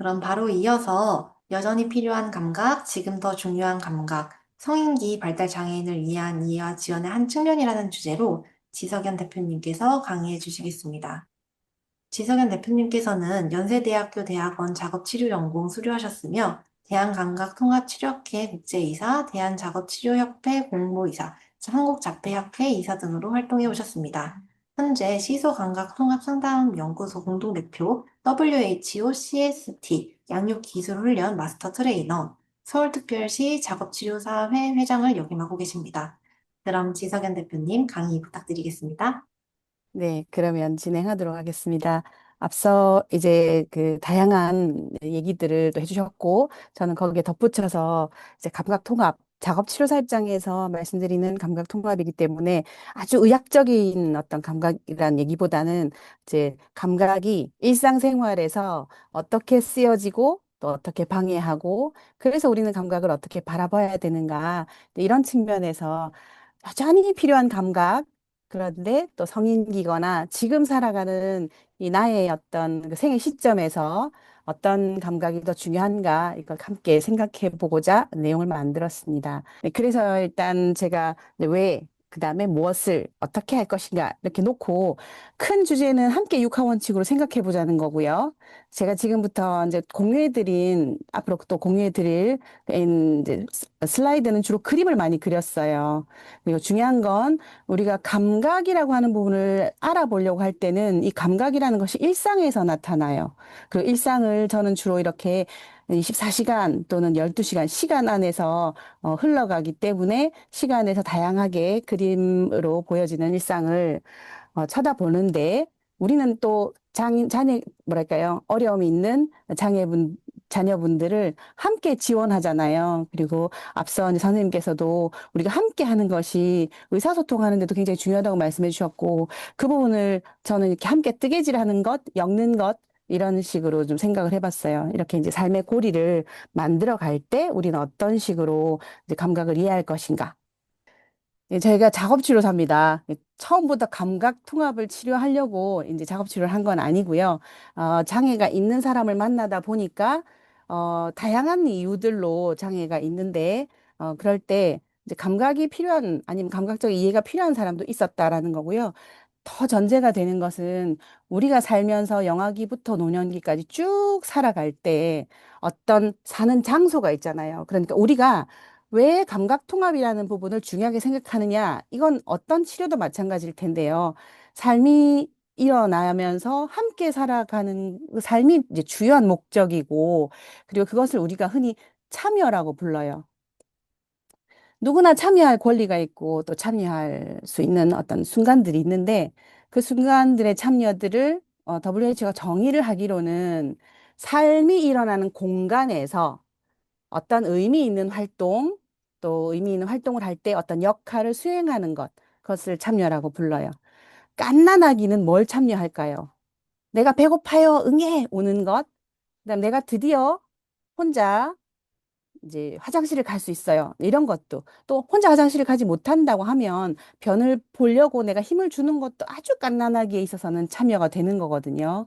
그럼 바로 이어서 여전히 필요한 감각, 지금 더 중요한 감각, 성인기 발달 장애인을 위한 이해와 지원의 한 측면이라는 주제로 지석연 대표님께서 강의해 주시겠습니다. 지석연 대표님께서는 연세대학교 대학원 작업치료연구원 수료하셨으며 대한감각통합치료학회 국제이사, 대한작업치료협회 공모이사, 한국자폐학회 이사 등으로 활동해 오셨습니다. 현재 시소감각통합상담연구소 공동대표, WHO CST 양육기술훈련 마스터 트레이너, 서울특별시 작업치료사회 회장을 역임하고 계십니다. 그럼 지석연 대표님 강의 부탁드리겠습니다. 네, 그러면 진행하도록 하겠습니다. 앞서 이제 그 다양한 얘기들을 또 해주셨고, 저는 거기에 덧붙여서 이제 감각통합, 작업치료사 입장에서 말씀드리는 감각통합이기 때문에 아주 의학적인 어떤 감각이란 얘기보다는 이제 감각이 일상생활에서 어떻게 쓰여지고 또 어떻게 방해하고, 그래서 우리는 감각을 어떻게 바라봐야 되는가, 이런 측면에서 여전히 필요한 감각, 그런데 또 성인기거나 지금 살아가는 이 나의 어떤 그 생애 시점에서 어떤 감각이 더 중요한가 이걸 함께 생각해 보고자 내용을 만들었습니다. 네, 그래서 일단 제가 왜, 그다음에 무엇을 어떻게 할 것인가 이렇게 놓고 큰 주제는 함께 육하원칙으로 생각해 보자는 거고요. 제가 지금부터 이제 공유해 드린 앞으로 또 공유해 드릴 이제 슬라이드는 주로 그림을 많이 그렸어요. 그리고 중요한 건 우리가 감각이라고 하는 부분을 알아보려고 할 때는 이 감각이라는 것이 일상에서 나타나요. 그 일상을 저는 주로 이렇게 24시간 또는 12시간 시간 안에서 흘러가기 때문에 시간에서 다양하게 그림으로 보여지는 일상을 쳐다보는데 우리는 또 뭐랄까요? 어려움이 있는 자녀분들을 함께 지원하잖아요. 그리고 앞서 이제 선생님께서도 우리가 함께 하는 것이 의사소통하는 데도 굉장히 중요하다고 말씀해 주셨고 그 부분을 저는 이렇게 함께 뜨개질하는 것, 엮는 것, 이런 식으로 좀 생각을 해봤어요. 이렇게 이제 삶의 고리를 만들어 갈 때 우리는 어떤 식으로 이제 감각을 이해할 것인가. 예, 저희가 작업치료사입니다. 처음부터 감각 통합을 치료하려고 이제 작업치료를 한 건 아니고요. 장애가 있는 사람을 만나다 보니까, 다양한 이유들로 장애가 있는데, 그럴 때 이제 감각이 필요한, 아니면 감각적 이해가 필요한 사람도 있었다라는 거고요. 더 전제가 되는 것은 우리가 살면서 영아기부터 노년기까지 쭉 살아갈 때 어떤 사는 장소가 있잖아요. 그러니까 우리가 왜 감각통합이라는 부분을 중요하게 생각하느냐? 이건 어떤 치료도 마찬가지일 텐데요. 삶이 일어나면서 함께 살아가는 그 삶이 이제 주요한 목적이고, 그리고 그것을 우리가 흔히 참여라고 불러요. 누구나 참여할 권리가 있고 또 참여할 수 있는 어떤 순간들이 있는데 그 순간들의 참여들을 WHO가 정의를 하기로는 삶이 일어나는 공간에서 어떤 의미 있는 활동, 또 의미 있는 활동을 할 때 어떤 역할을 수행하는 것, 그것을 참여라고 불러요. 갓난아기는 뭘 참여할까요? 내가 배고파요, 응애, 오는 것. 그다음 내가 드디어 혼자 이제 화장실을 갈 수 있어요. 이런 것도. 또 혼자 화장실을 가지 못한다고 하면 변을 보려고 내가 힘을 주는 것도 아주 갓난아기에 있어서는 참여가 되는 거거든요.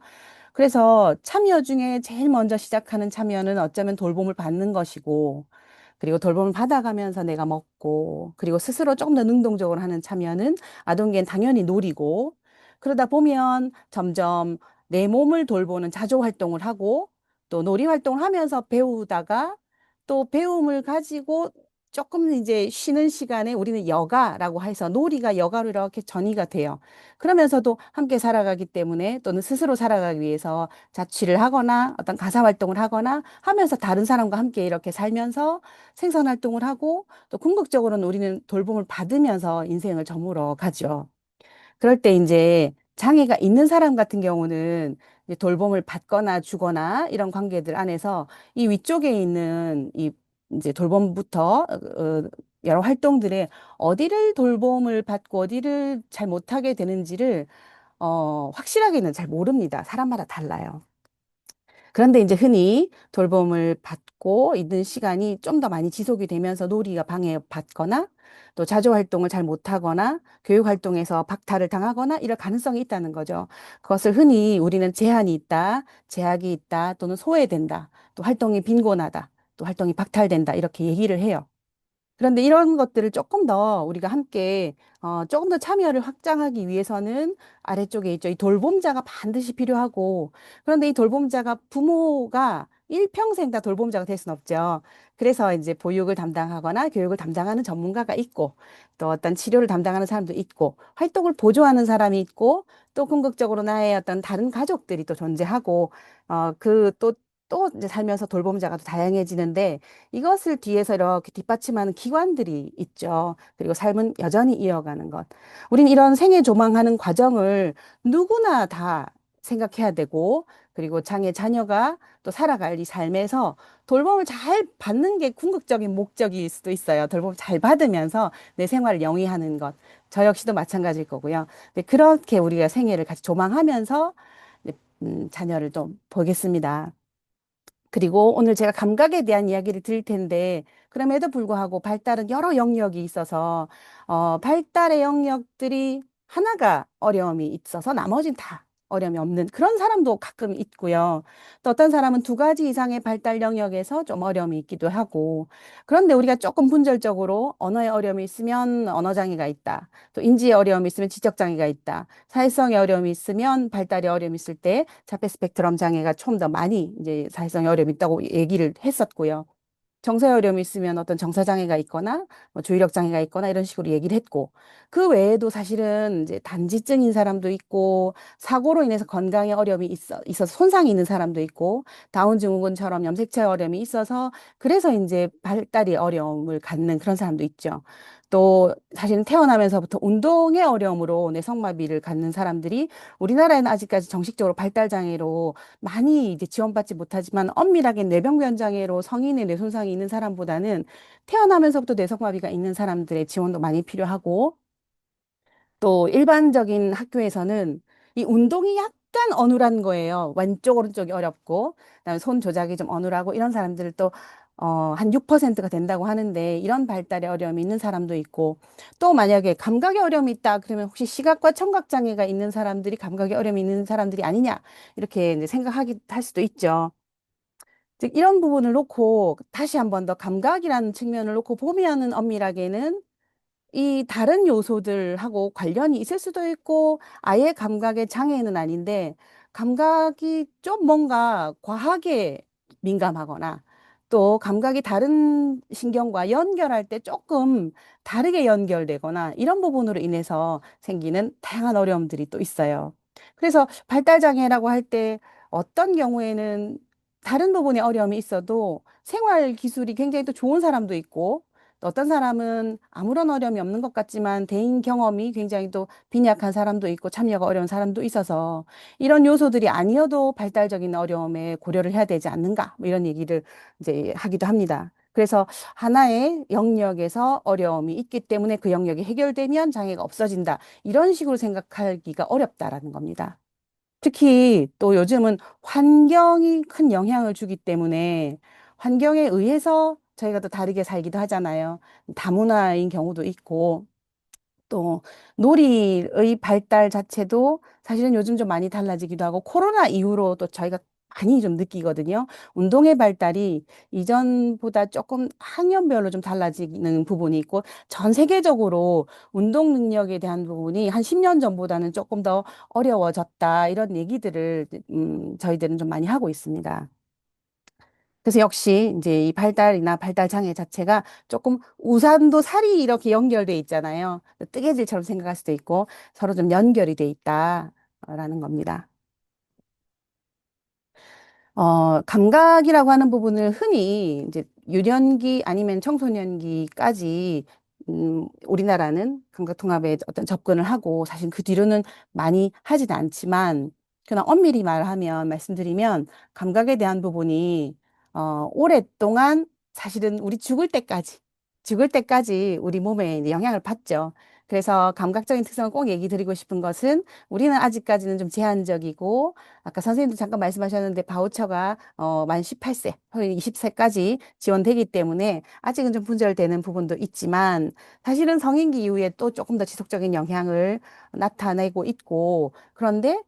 그래서 참여 중에 제일 먼저 시작하는 참여는 어쩌면 돌봄을 받는 것이고, 그리고 돌봄을 받아가면서 내가 먹고, 그리고 스스로 조금 더 능동적으로 하는 참여는 아동기엔 당연히 놀이고, 그러다 보면 점점 내 몸을 돌보는 자조 활동을 하고, 또 놀이 활동을 하면서 배우다가 또 배움을 가지고 조금 이제 쉬는 시간에 우리는 여가라고 해서 놀이가 여가로 이렇게 전이가 돼요. 그러면서도 함께 살아가기 때문에 또는 스스로 살아가기 위해서 자취를 하거나 어떤 가사 활동을 하거나 하면서 다른 사람과 함께 이렇게 살면서 생산 활동을 하고 또 궁극적으로는 우리는 돌봄을 받으면서 인생을 저물어 가죠. 그럴 때 이제 장애가 있는 사람 같은 경우는 이제 돌봄을 받거나 주거나 이런 관계들 안에서 이 위쪽에 있는 이 이제 돌봄부터 여러 활동들에 어디를 돌봄을 받고 어디를 잘 못하게 되는지를 확실하게는 잘 모릅니다. 사람마다 달라요. 그런데 이제 흔히 돌봄을 받고 있는 시간이 좀 더 많이 지속이 되면서 놀이가 방해받거나 또 자조 활동을 잘 못하거나 교육 활동에서 박탈을 당하거나 이럴 가능성이 있다는 거죠. 그것을 흔히 우리는 제한이 있다, 제약이 있다, 또는 소외된다, 또 활동이 빈곤하다, 또 활동이 박탈된다 이렇게 얘기를 해요. 그런데 이런 것들을 조금 더 우리가 함께 조금 더 참여를 확장하기 위해서는 아래쪽에 있죠. 이 돌봄자가 반드시 필요하고 그런데 이 돌봄자가 부모가 일평생 다 돌봄자가 될 수는 없죠. 그래서 이제 보육을 담당하거나 교육을 담당하는 전문가가 있고 또 어떤 치료를 담당하는 사람도 있고 활동을 보조하는 사람이 있고 또 궁극적으로 나의 어떤 다른 가족들이 또 존재하고 또 이제 살면서 돌봄자가 또 다양해지는데 이것을 뒤에서 이렇게 뒷받침하는 기관들이 있죠. 그리고 삶은 여전히 이어가는 것. 우린 이런 생애 조망하는 과정을 누구나 다 생각해야 되고, 그리고 장애 자녀가 또 살아갈 이 삶에서 돌봄을 잘 받는 게 궁극적인 목적일 수도 있어요. 돌봄을 잘 받으면서 내 생활을 영위하는 것. 저 역시도 마찬가지일 거고요. 근데 그렇게 우리가 생애를 같이 조망하면서 이제, 자녀를 좀 보겠습니다. 그리고 오늘 제가 감각에 대한 이야기를 드릴 텐데, 그럼에도 불구하고 발달은 여러 영역이 있어서, 발달의 영역들이 하나가 어려움이 있어서 나머지는 다 어려움이 없는 그런 사람도 가끔 있고요. 또 어떤 사람은 두 가지 이상의 발달 영역에서 좀 어려움이 있기도 하고, 그런데 우리가 조금 분절적으로 언어의 어려움이 있으면 언어장애가 있다. 또 인지의 어려움이 있으면 지적장애가 있다. 사회성의 어려움이 있으면 발달의 어려움이 있을 때 자폐 스펙트럼 장애가 좀 더 많이 이제 사회성의 어려움이 있다고 얘기를 했었고요. 정서의 어려움이 있으면 어떤 정서장애가 있거나 뭐 주의력 장애가 있거나 이런 식으로 얘기를 했고 그 외에도 사실은 이제 단지증인 사람도 있고 사고로 인해서 건강에 어려움이 있어서 손상이 있는 사람도 있고 다운 증후군처럼 염색체 어려움이 있어서 그래서 이제 발달이 어려움을 갖는 그런 사람도 있죠. 또 사실은 태어나면서부터 운동의 어려움으로 뇌성마비를 갖는 사람들이 우리나라에는 아직까지 정식적으로 발달 장애로 많이 이제 지원받지 못하지만 엄밀하게 뇌병변 장애로 성인의 뇌 손상이 있는 사람보다는 태어나면서부터 뇌성마비가 있는 사람들의 지원도 많이 필요하고 또 일반적인 학교에서는 이 운동이 약간 어눌한 거예요. 왼쪽 오른쪽이 어렵고 그다음에 손 조작이 좀 어눌하고 이런 사람들을 또 한 6%가 된다고 하는데 이런 발달에 어려움이 있는 사람도 있고 또 만약에 감각에 어려움이 있다 그러면 혹시 시각과 청각 장애가 있는 사람들이 감각에 어려움이 있는 사람들이 아니냐 이렇게 이제 생각하기 할 수도 있죠. 즉 이런 부분을 놓고 다시 한 번 더 감각이라는 측면을 놓고 보면은 엄밀하게는 이 다른 요소들하고 관련이 있을 수도 있고 아예 감각의 장애는 아닌데 감각이 좀 뭔가 과하게 민감하거나 또 감각이 다른 신경과 연결할 때 조금 다르게 연결되거나 이런 부분으로 인해서 생기는 다양한 어려움들이 또 있어요. 그래서 발달 장애라고 할 때 어떤 경우에는 다른 부분에 어려움이 있어도 생활 기술이 굉장히 또 좋은 사람도 있고 또 어떤 사람은 아무런 어려움이 없는 것 같지만 대인 경험이 굉장히 또 빈약한 사람도 있고 참여가 어려운 사람도 있어서 이런 요소들이 아니어도 발달적인 어려움에 고려를 해야 되지 않는가 뭐 이런 얘기를 이제 하기도 합니다. 그래서 하나의 영역에서 어려움이 있기 때문에 그 영역이 해결되면 장애가 없어진다. 이런 식으로 생각하기가 어렵다라는 겁니다. 특히 또 요즘은 환경이 큰 영향을 주기 때문에 환경에 의해서 저희가 또 다르게 살기도 하잖아요. 다문화인 경우도 있고 또 놀이의 발달 자체도 사실은 요즘 좀 많이 달라지기도 하고 코로나 이후로 또 저희가 많이 좀 느끼거든요. 운동의 발달이 이전보다 조금 학년별로 좀 달라지는 부분이 있고 전 세계적으로 운동 능력에 대한 부분이 한 10년 전보다는 조금 더 어려워졌다. 이런 얘기들을 저희들은 좀 많이 하고 있습니다. 그래서 역시 이제 이 발달이나 발달 장애 자체가 조금 우산도 살이 이렇게 연결돼 있잖아요. 뜨개질처럼 생각할 수도 있고 서로 좀 연결이 돼 있다라는 겁니다. 감각이라고 하는 부분을 흔히 이제 유년기 아니면 청소년기까지 우리나라는 감각통합에 어떤 접근을 하고 사실 그 뒤로는 많이 하지는 않지만 그냥 엄밀히 말하면 말씀드리면 감각에 대한 부분이 오랫동안 사실은 우리 죽을 때까지 우리 몸에 이제 영향을 받죠. 그래서 감각적인 특성을 꼭 얘기 드리고 싶은 것은 우리는 아직까지는 좀 제한적이고 아까 선생님도 잠깐 말씀하셨는데 바우처가 만 18세, 20세까지 지원되기 때문에 아직은 좀 분절되는 부분도 있지만 사실은 성인기 이후에 또 조금 더 지속적인 영향을 나타내고 있고 그런데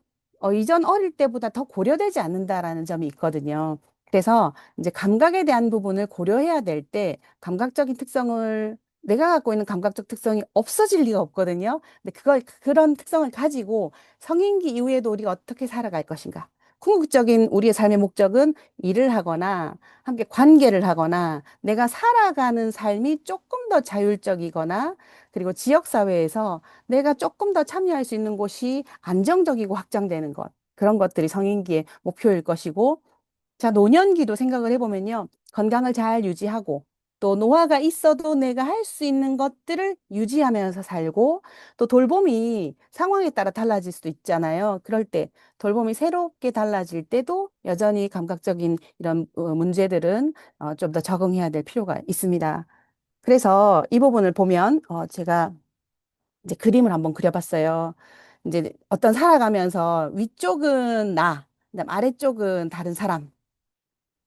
이전 어릴 때보다 더 고려되지 않는다라는 점이 있거든요. 그래서 이제 감각에 대한 부분을 고려해야 될 때 감각적인 특성을 내가 갖고 있는 감각적 특성이 없어질 리가 없거든요. 근데 그런 특성을 가지고 성인기 이후에도 우리가 어떻게 살아갈 것인가? 궁극적인 우리의 삶의 목적은 일을 하거나 함께 관계를 하거나 내가 살아가는 삶이 조금 더 자율적이거나 그리고 지역사회에서 내가 조금 더 참여할 수 있는 곳이 안정적이고 확장되는 것. 그런 것들이 성인기의 목표일 것이고 자, 노년기도 생각을 해보면요. 건강을 잘 유지하고 또 노화가 있어도 내가 할 수 있는 것들을 유지하면서 살고 또 돌봄이 상황에 따라 달라질 수도 있잖아요. 그럴 때 돌봄이 새롭게 달라질 때도 여전히 감각적인 이런 문제들은 좀 더 적응해야 될 필요가 있습니다. 그래서 이 부분을 보면 제가 이제 그림을 한번 그려봤어요. 이제 어떤 살아가면서 위쪽은 나, 그다음 아래쪽은 다른 사람.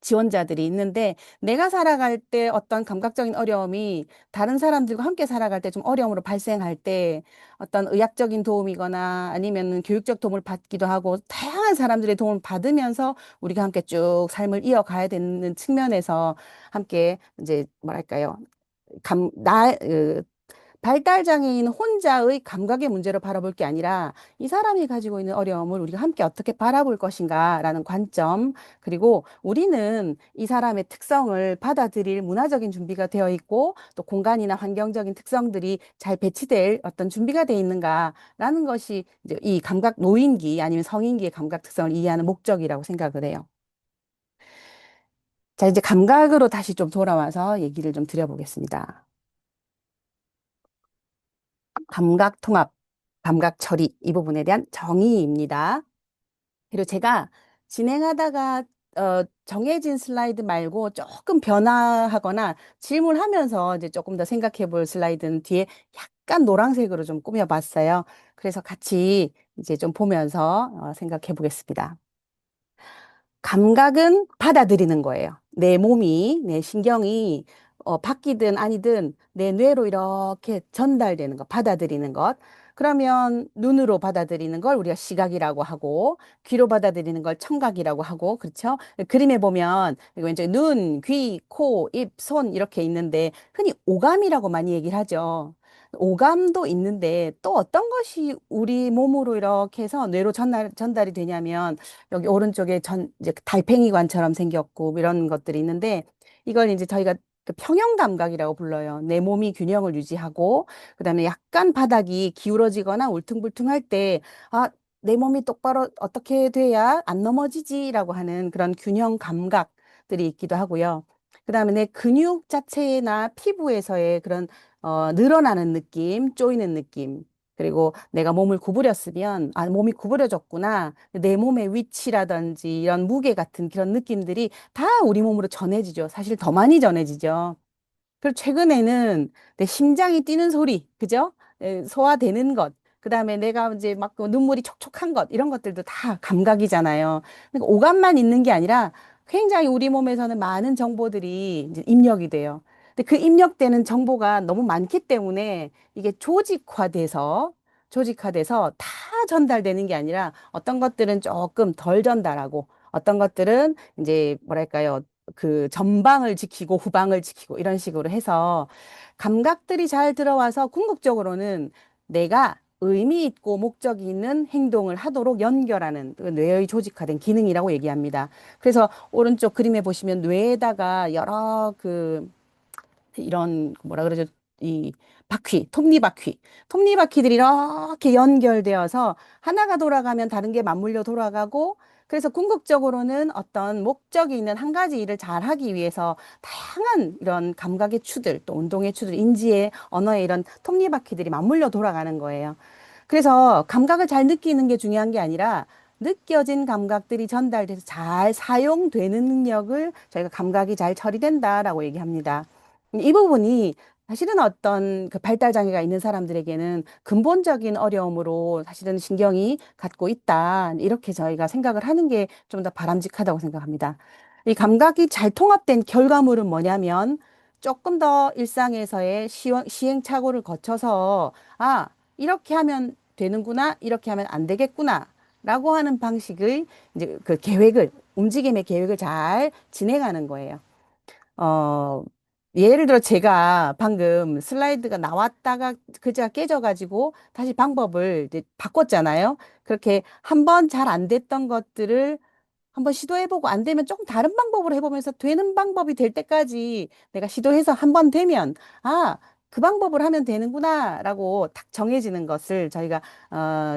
지원자들이 있는데 내가 살아갈 때 어떤 감각적인 어려움이 다른 사람들과 함께 살아갈 때 좀 어려움으로 발생할 때 어떤 의학적인 도움이거나 아니면 교육적 도움을 받기도 하고 다양한 사람들의 도움을 받으면서 우리가 함께 쭉 삶을 이어가야 되는 측면에서 함께 이제 뭐랄까요? 감, 나, 발달 장애인 혼자의 감각의 문제로 바라볼 게 아니라 이 사람이 가지고 있는 어려움을 우리가 함께 어떻게 바라볼 것인가라는 관점, 그리고 우리는 이 사람의 특성을 받아들일 문화적인 준비가 되어 있고 또 공간이나 환경적인 특성들이 잘 배치될 어떤 준비가 되어 있는가라는 것이 이제 이 감각 노인기 아니면 성인기의 감각 특성을 이해하는 목적이라고 생각을 해요. 자, 이제 감각으로 다시 좀 돌아와서 얘기를 좀 드려보겠습니다. 감각 통합, 감각 처리 이 부분에 대한 정의입니다. 그리고 제가 진행하다가 정해진 슬라이드 말고 조금 변화하거나 질문하면서 이제 조금 더 생각해 볼 슬라이드는 뒤에 약간 노란색으로 좀 꾸며봤어요. 그래서 같이 이제 좀 보면서 생각해 보겠습니다. 감각은 받아들이는 거예요. 내 몸이, 내 신경이 바뀌든 아니든 내 뇌로 이렇게 전달되는 것, 받아들이는 것. 그러면 눈으로 받아들이는 걸 우리가 시각이라고 하고, 귀로 받아들이는 걸 청각이라고 하고, 그렇죠? 그림에 보면 이거 왼쪽에 눈, 귀, 코, 입, 손 이렇게 있는데 흔히 오감이라고 많이 얘기를 하죠. 오감도 있는데 또 어떤 것이 우리 몸으로 이렇게 해서 뇌로 전달이 되냐면 여기 오른쪽에 이제 달팽이관처럼 생겼고 뭐 이런 것들이 있는데 이걸 이제 저희가 그 평형 감각이라고 불러요. 내 몸이 균형을 유지하고 그다음에 약간 바닥이 기울어지거나 울퉁불퉁할 때 아, 내 몸이 똑바로 어떻게 돼야 안 넘어지지라고 하는 그런 균형 감각들이 있기도 하고요. 그다음에 내 근육 자체나 피부에서의 그런 늘어나는 느낌, 조이는 느낌. 그리고 내가 몸을 구부렸으면, 아, 몸이 구부려졌구나. 내 몸의 위치라든지 이런 무게 같은 그런 느낌들이 다 우리 몸으로 전해지죠. 사실 더 많이 전해지죠. 그리고 최근에는 내 심장이 뛰는 소리, 그죠? 소화되는 것. 그다음에 내가 이제 막그 눈물이 촉촉한 것, 이런 것들도 다 감각이잖아요. 그러니까 오감만 있는 게 아니라 굉장히 우리 몸에서는 많은 정보들이 이제 입력이 돼요. 근데 그 입력되는 정보가 너무 많기 때문에 이게 조직화돼서 다 전달되는 게 아니라 어떤 것들은 조금 덜 전달하고 어떤 것들은 이제 뭐랄까요? 그 전방을 지키고 후방을 지키고 이런 식으로 해서 감각들이 잘 들어와서 궁극적으로는 내가 의미 있고 목적이 있는 행동을 하도록 연결하는 그 뇌의 조직화된 기능이라고 얘기합니다. 그래서 오른쪽 그림에 보시면 뇌에다가 여러 그 이런 뭐라 그러죠? 이 톱니바퀴들이 이렇게 연결되어서 하나가 돌아가면 다른 게 맞물려 돌아가고 그래서 궁극적으로는 어떤 목적이 있는 한 가지 일을 잘 하기 위해서 다양한 이런 감각의 추들, 또 운동의 추들, 인지의 언어의 이런 톱니바퀴들이 맞물려 돌아가는 거예요. 그래서 감각을 잘 느끼는 게 중요한 게 아니라 느껴진 감각들이 전달돼서 잘 사용되는 능력을 저희가 감각이 잘 처리된다라고 얘기합니다. 이 부분이 사실은 어떤 그 발달 장애가 있는 사람들에게는 근본적인 어려움으로 사실은 신경이 갖고 있다. 이렇게 저희가 생각을 하는 게 좀 더 바람직하다고 생각합니다. 이 감각이 잘 통합된 결과물은 뭐냐면 조금 더 일상에서의 시행착오를 거쳐서 아, 이렇게 하면 되는구나, 이렇게 하면 안 되겠구나. 라고 하는 방식의 이제 그 계획을, 움직임의 계획을 잘 진행하는 거예요. 어, 예를 들어 제가 방금 슬라이드가 나왔다가 글자가 깨져가지고 다시 방법을 이제 바꿨잖아요. 그렇게 한번 잘 안 됐던 것들을 한번 시도해보고 안 되면 조금 다른 방법으로 해보면서 되는 방법이 될 때까지 내가 시도해서 한 번 되면 아, 그 방법을 하면 되는구나라고 딱 정해지는 것을 저희가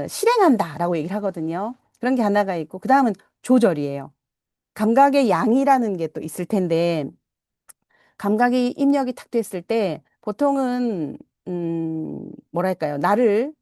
실행한다라고 얘기를 하거든요. 그런 게 하나가 있고 그 다음은 조절이에요. 감각의 양이라는 게 또 있을 텐데 감각이 입력이 탁 됐을 때 보통은 뭐랄까요? 나를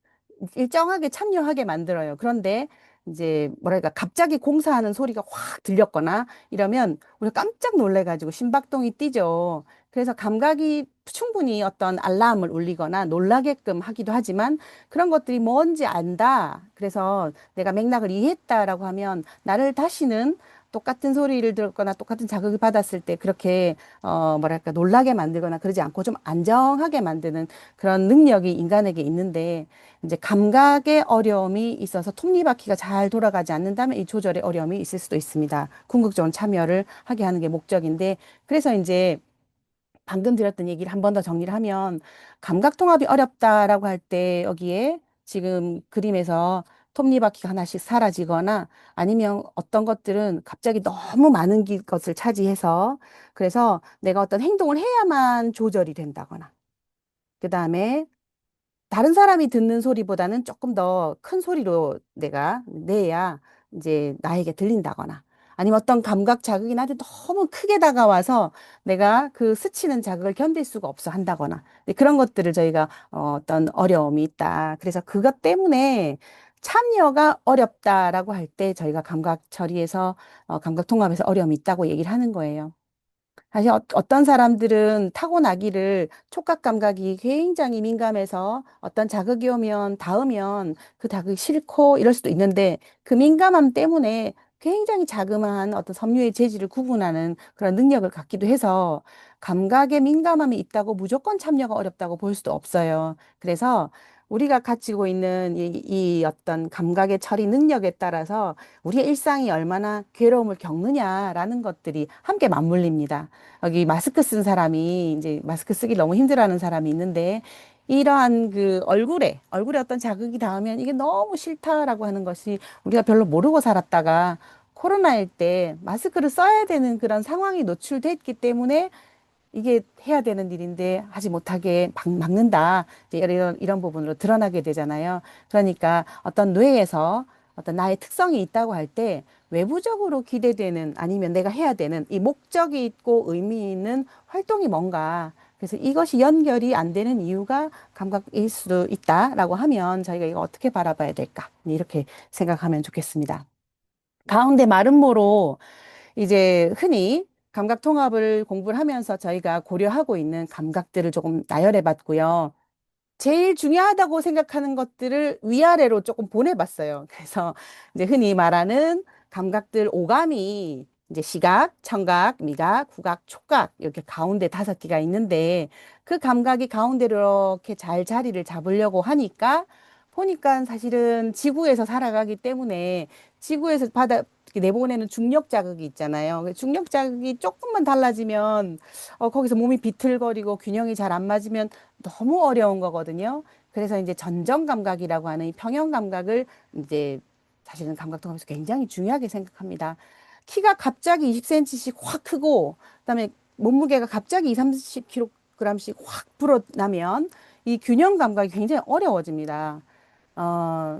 일정하게 참여하게 만들어요. 그런데 이제 뭐랄까 갑자기 공사하는 소리가 확 들렸거나 이러면 우리가 깜짝 놀래가지고 심박동이 뛰죠. 그래서 감각이 충분히 어떤 알람을 울리거나 놀라게끔 하기도 하지만 그런 것들이 뭔지 안다. 그래서 내가 맥락을 이해했다라고 하면 나를 다시는 똑같은 소리를 들었거나 똑같은 자극을 받았을 때 그렇게 뭐랄까 놀라게 만들거나 그러지 않고 좀 안정하게 만드는 그런 능력이 인간에게 있는데 이제 감각의 어려움이 있어서 톱니바퀴가 잘 돌아가지 않는다면 이 조절에 어려움이 있을 수도 있습니다. 궁극적으로 참여를 하게 하는 게 목적인데 그래서 이제 방금 드렸던 얘기를 한 번 더 정리를 하면 감각 통합이 어렵다라고 할 때 여기에 지금 그림에서 톱니바퀴가 하나씩 사라지거나 아니면 어떤 것들은 갑자기 너무 많은 것을 차지해서 그래서 내가 어떤 행동을 해야만 조절이 된다거나 그다음에 다른 사람이 듣는 소리보다는 조금 더 큰 소리로 내가 내야 이제 나에게 들린다거나 아니면 어떤 감각 자극이 나한테 너무 크게 다가와서 내가 그 스치는 자극을 견딜 수가 없어 한다거나 네, 그런 것들을 저희가 어떤 어려움이 있다. 그래서 그것 때문에 참여가 어렵다라고 할 때 저희가 감각 처리에서 감각 통합에서 어려움이 있다고 얘기를 하는 거예요. 사실 어떤 사람들은 타고나기를 촉각 감각이 굉장히 민감해서 어떤 자극이 오면 닿으면 그 자극이 싫고 이럴 수도 있는데 그 민감함 때문에 굉장히 자그마한 어떤 섬유의 재질을 구분하는 그런 능력을 갖기도 해서 감각에 민감함이 있다고 무조건 참여가 어렵다고 볼 수도 없어요. 그래서 우리가 가지고 있는 이 어떤 감각의 처리 능력에 따라서 우리의 일상이 얼마나 괴로움을 겪느냐라는 것들이 함께 맞물립니다. 여기 마스크 쓴 사람이 이제 마스크 쓰기 너무 힘들어하는 사람이 있는데 이러한 그 얼굴에 어떤 자극이 닿으면 이게 너무 싫다라고 하는 것이 우리가 별로 모르고 살았다가 코로나일 때 마스크를 써야 되는 그런 상황이 노출됐기 때문에 이게 해야 되는 일인데 하지 못하게 막는다. 이제 이런 부분으로 드러나게 되잖아요. 그러니까 어떤 뇌에서 어떤 나의 특성이 있다고 할 때 외부적으로 기대되는 아니면 내가 해야 되는 이 목적이 있고 의미 있는 활동이 뭔가. 그래서 이것이 연결이 안 되는 이유가 감각일 수도 있다라고 하면 저희가 이거 어떻게 바라봐야 될까? 이렇게 생각하면 좋겠습니다. 가운데 마름모로 이제 흔히 감각 통합을 공부를 하면서 저희가 고려하고 있는 감각들을 조금 나열해 봤고요. 제일 중요하다고 생각하는 것들을 위아래로 조금 보내봤어요. 그래서 이제 흔히 말하는 감각들 오감이 이제 시각, 청각, 미각, 후각, 촉각 이렇게 가운데 5개가 있는데 그 감각이 가운데로 이렇게 잘 자리를 잡으려고 하니까 보니까 사실은 지구에서 살아가기 때문에 지구에서 이렇게 내보내는 중력 자극이 있잖아요. 그 중력 자극이 조금만 달라지면 거기서 몸이 비틀거리고 균형이 잘 안 맞으면 너무 어려운 거거든요. 그래서 이제 전정 감각이라고 하는 이 평형 감각을 이제 사실은 감각 통합에서 굉장히 중요하게 생각합니다. 키가 갑자기 20cm씩 확 크고 그다음에 몸무게가 갑자기 2, 30kg씩 확 불어나면 이 균형 감각이 굉장히 어려워집니다.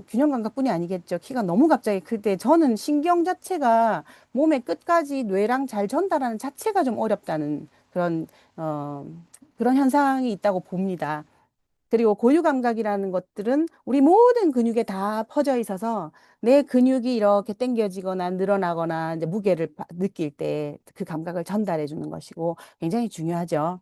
균형 감각뿐이 아니겠죠. 키가 너무 갑자기 클 때 저는 신경 자체가 몸의 끝까지 뇌랑 잘 전달하는 자체가 좀 어렵다는 그런 어, 그런 현상이 있다고 봅니다. 그리고 고유 감각이라는 것들은 우리 모든 근육에 다 퍼져 있어서 내 근육이 이렇게 당겨지거나 늘어나거나 이제 무게를 느낄 때 그 감각을 전달해 주는 것이고 굉장히 중요하죠.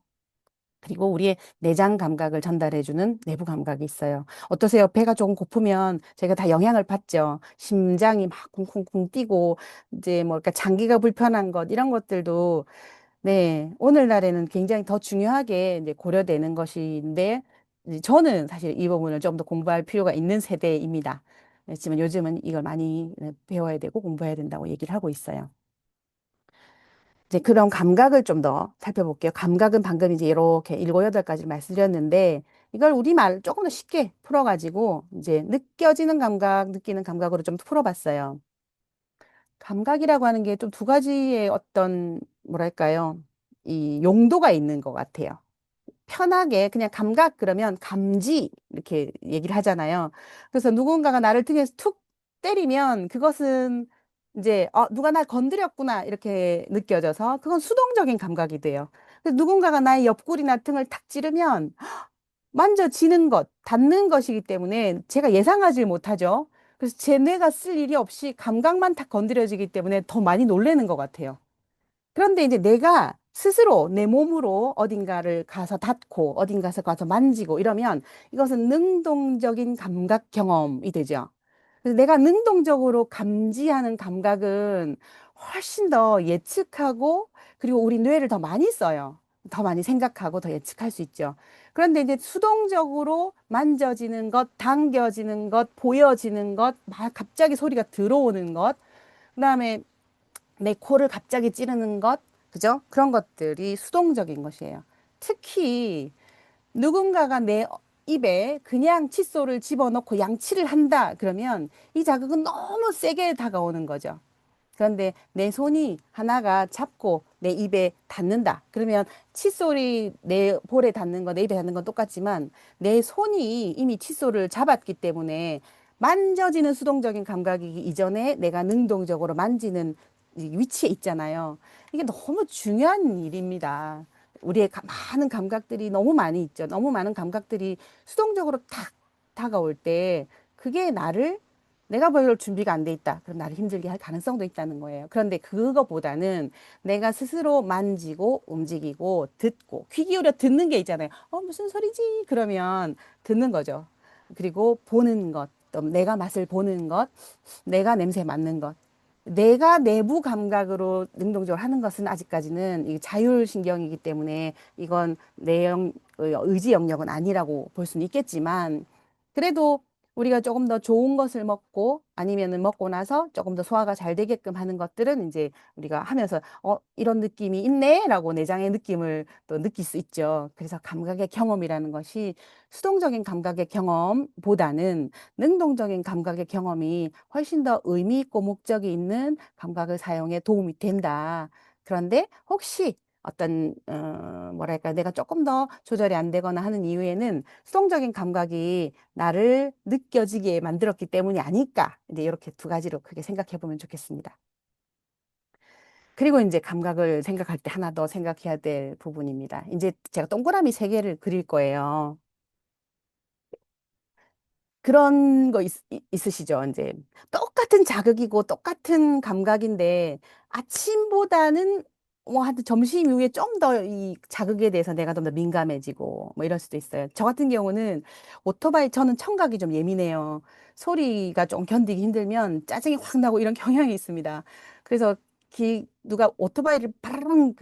그리고 우리의 내장 감각을 전달해주는 내부 감각이 있어요. 어떠세요? 배가 조금 고프면 저희가 다 영향을 받죠. 심장이 막 쿵쿵쿵 뛰고, 이제 뭐, 그러니까 장기가 불편한 것, 이런 것들도, 네, 오늘날에는 굉장히 더 중요하게 이제 고려되는 것인데, 이제 저는 사실 이 부분을 좀 더 공부할 필요가 있는 세대입니다. 그렇지만 요즘은 이걸 많이 배워야 되고 공부해야 된다고 얘기를 하고 있어요. 이제 그런 감각을 좀 더 살펴볼게요. 감각은 방금 이제 이렇게 일곱 여덟 가지를 말씀드렸는데 이걸 우리말 조금 더 쉽게 풀어가지고 이제 느껴지는 감각, 느끼는 감각으로 좀 풀어봤어요. 감각이라고 하는 게 좀 두 가지의 어떤 뭐랄까요? 이 용도가 있는 것 같아요. 편하게 그냥 감각 그러면 감지 이렇게 얘기를 하잖아요. 그래서 누군가가 나를 등에서 툭 때리면 그것은 이제 누가 날 건드렸구나 이렇게 느껴져서 그건 수동적인 감각이 돼요. 그래서 누군가가 나의 옆구리나 등을 탁 찌르면 만져지는 것, 닿는 것이기 때문에 제가 예상하지 못하죠. 그래서 제 뇌가 쓸 일이 없이 감각만 탁 건드려지기 때문에 더 많이 놀라는 것 같아요. 그런데 이제 내가 스스로 내 몸으로 어딘가를 가서 닿고 어딘가서 가서 만지고 이러면 이것은 능동적인 감각 경험이 되죠. 그래서 내가 능동적으로 감지하는 감각은 훨씬 더 예측하고 그리고 우리 뇌를 더 많이 써요. 더 많이 생각하고 더 예측할 수 있죠. 그런데 이제 수동적으로 만져지는 것, 당겨지는 것, 보여지는 것, 막 갑자기 소리가 들어오는 것, 그다음에 내 코를 갑자기 찌르는 것, 그죠? 그런 것들이 수동적인 것이에요. 특히 누군가가 내 입에 그냥 칫솔을 집어넣고 양치를 한다. 그러면 이 자극은 너무 세게 다가오는 거죠. 그런데 내 손이 하나가 잡고 내 입에 닿는다. 그러면 칫솔이 내 볼에 닿는 거, 내 입에 닿는 건 똑같지만 내 손이 이미 칫솔을 잡았기 때문에 만져지는 수동적인 감각이기 이전에 내가 능동적으로 만지는 이 위치에 있잖아요. 이게 너무 중요한 일입니다. 우리의 많은 감각들이 너무 많이 있죠. 너무 많은 감각들이 수동적으로 탁 다가올 때 그게 나를 내가 별로 준비가 안 돼 있다. 그럼 나를 힘들게 할 가능성도 있다는 거예요. 그런데 그거보다는 내가 스스로 만지고 움직이고 듣고 귀 기울여 듣는 게 있잖아요. 무슨 소리지? 그러면 듣는 거죠. 그리고 보는 것, 또 내가 맛을 보는 것, 내가 냄새 맡는 것. 내가 내부 감각으로 능동적으로 하는 것은 아직까지는 이 자율신경이기 때문에 이건 의지 영역은 아니라고 볼 수는 있겠지만 그래도 우리가 조금 더 좋은 것을 먹고 아니면은 먹고 나서 조금 더 소화가 잘 되게끔 하는 것들은 이제 우리가 하면서 이런 느낌이 있네라고 내장의 느낌을 또 느낄 수 있죠. 그래서 감각의 경험이라는 것이 수동적인 감각의 경험보다는 능동적인 감각의 경험이 훨씬 더 의미 있고 목적이 있는 감각을 사용에 도움이 된다. 그런데 혹시 어떤 뭐랄까 내가 조금 더 조절이 안 되거나 하는 이유에는 수동적인 감각이 나를 느껴지게 만들었기 때문이 아닐까. 이제 이렇게 두 가지로 크게 생각해 보면 좋겠습니다. 그리고 이제 감각을 생각할 때 하나 더 생각해야 될 부분입니다. 이제 제가 동그라미 세 개를 그릴 거예요. 그런 거 있으시죠? 이제 똑같은 자극이고 똑같은 감각인데 아침보다는 뭐 하여튼 점심 이후에 좀 더 이 자극에 대해서 내가 좀 더 민감해지고 뭐 이럴 수도 있어요. 저 같은 경우는 오토바이 저는 청각이 좀 예민해요. 소리가 좀 견디기 힘들면 짜증이 확 나고 이런 경향이 있습니다. 그래서 누가 오토바이를 바르릉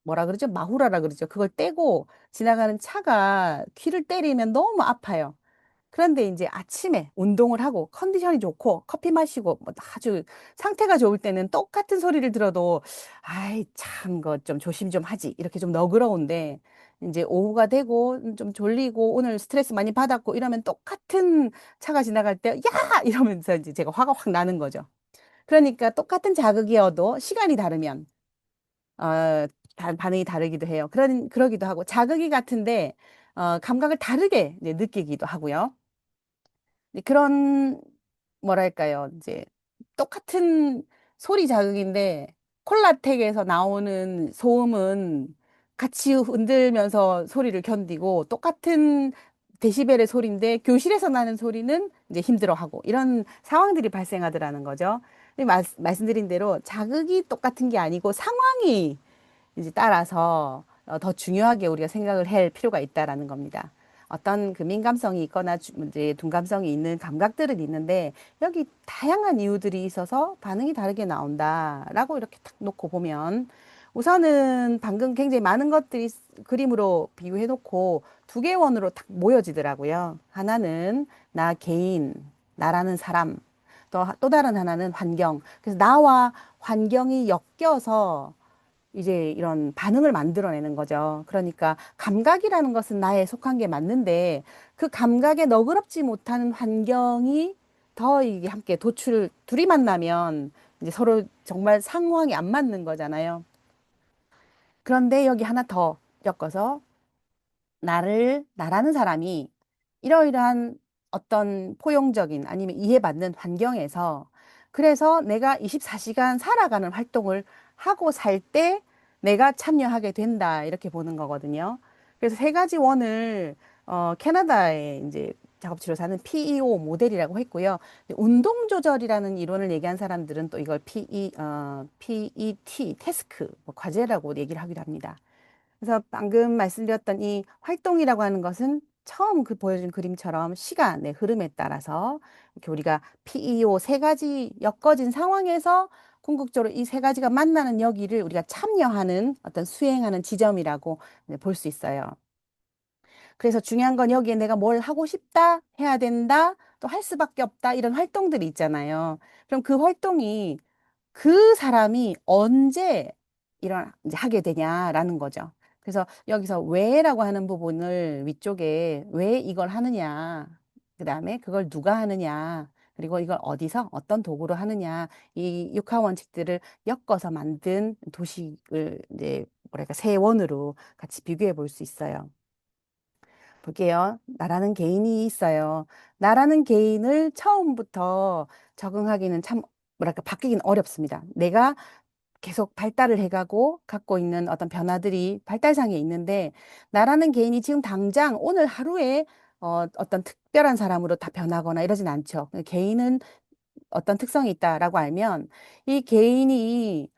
뭐라 그러죠? 마후라라 그러죠. 그걸 떼고 지나가는 차가 귀를 때리면 너무 아파요. 그런데 이제 아침에 운동을 하고 컨디션이 좋고 커피 마시고 뭐 아주 상태가 좋을 때는 똑같은 소리를 들어도 아이 참 거 좀 조심 좀 하지 이렇게 좀 너그러운데 이제 오후가 되고 좀 졸리고 오늘 스트레스 많이 받았고 이러면 똑같은 차가 지나갈 때 야 이러면서 이제 제가 화가 확 나는 거죠. 그러니까 똑같은 자극이어도 시간이 다르면 반응이 다르기도 해요. 그러기도 하고 자극이 같은데 감각을 다르게 이제 느끼기도 하고요. 네, 그런 뭐랄까요 이제 똑같은 소리 자극인데 콜라텍에서 나오는 소음은 같이 흔들면서 소리를 견디고 똑같은 데시벨의 소리인데 교실에서 나는 소리는 이제 힘들어하고 이런 상황들이 발생하더라는 거죠. 말씀드린 대로 자극이 똑같은 게 아니고 상황이 이제 따라서 더 중요하게 우리가 생각을 할 필요가 있다라는 겁니다. 어떤 그 민감성이 있거나 이제 둔감성이 있는 감각들은 있는데 여기 다양한 이유들이 있어서 반응이 다르게 나온다라고 이렇게 딱 놓고 보면 우선은 방금 굉장히 많은 것들이 그림으로 비유해 놓고 두 개의 원으로 딱 모여지더라고요. 하나는 나 개인, 나라는 사람, 또 다른 하나는 환경. 그래서 나와 환경이 엮여서 이제 이런 반응을 만들어내는 거죠. 그러니까 감각이라는 것은 나에 속한 게 맞는데 그 감각에 너그럽지 못한 환경이 더 이게 함께 둘이 만나면 이제 서로 정말 상황이 안 맞는 거잖아요. 그런데 여기 하나 더 엮어서 나라는 사람이 이러이러한 어떤 포용적인 아니면 이해받는 환경에서 그래서 내가 24시간 살아가는 활동을 하고 살 때 내가 참여하게 된다. 이렇게 보는 거거든요. 그래서 세 가지 원을 캐나다에 이제 작업치료사는 PEO 모델이라고 했고요. 운동 조절이라는 이론을 얘기한 사람들은 또 이걸 PET, 태스크, 뭐 과제라고 얘기를 하기도 합니다. 그래서 방금 말씀드렸던 이 활동이라고 하는 것은 처음 그 보여준 그림처럼 시간의 흐름에 따라서 이렇게 우리가 PEO 세 가지 엮어진 상황에서 궁극적으로 이 세 가지가 만나는 여기를 우리가 참여하는 어떤 수행하는 지점이라고 볼 수 있어요. 그래서 중요한 건 여기에 내가 뭘 하고 싶다, 해야 된다, 또 할 수밖에 없다 이런 활동들이 있잖아요. 그럼 그 활동이 그 사람이 언제 이제 하게 되냐라는 거죠. 그래서 여기서 왜라고 하는 부분을 위쪽에 왜 이걸 하느냐, 그다음에 그걸 누가 하느냐, 그리고 이걸 어디서 어떤 도구로 하느냐, 이 육하 원칙들을 엮어서 만든 도식을 이제 뭐랄까 세 원으로 같이 비교해 볼 수 있어요. 볼게요. 나라는 개인이 있어요. 나라는 개인을 처음부터 적응하기는 참 뭐랄까 바뀌긴 어렵습니다. 내가 계속 발달을 해가고 갖고 있는 어떤 변화들이 발달상에 있는데 나라는 개인이 지금 당장 오늘 하루에 어떤 특별한 사람으로 다 변하거나 이러진 않죠. 개인은 어떤 특성이 있다라고 알면 이 개인이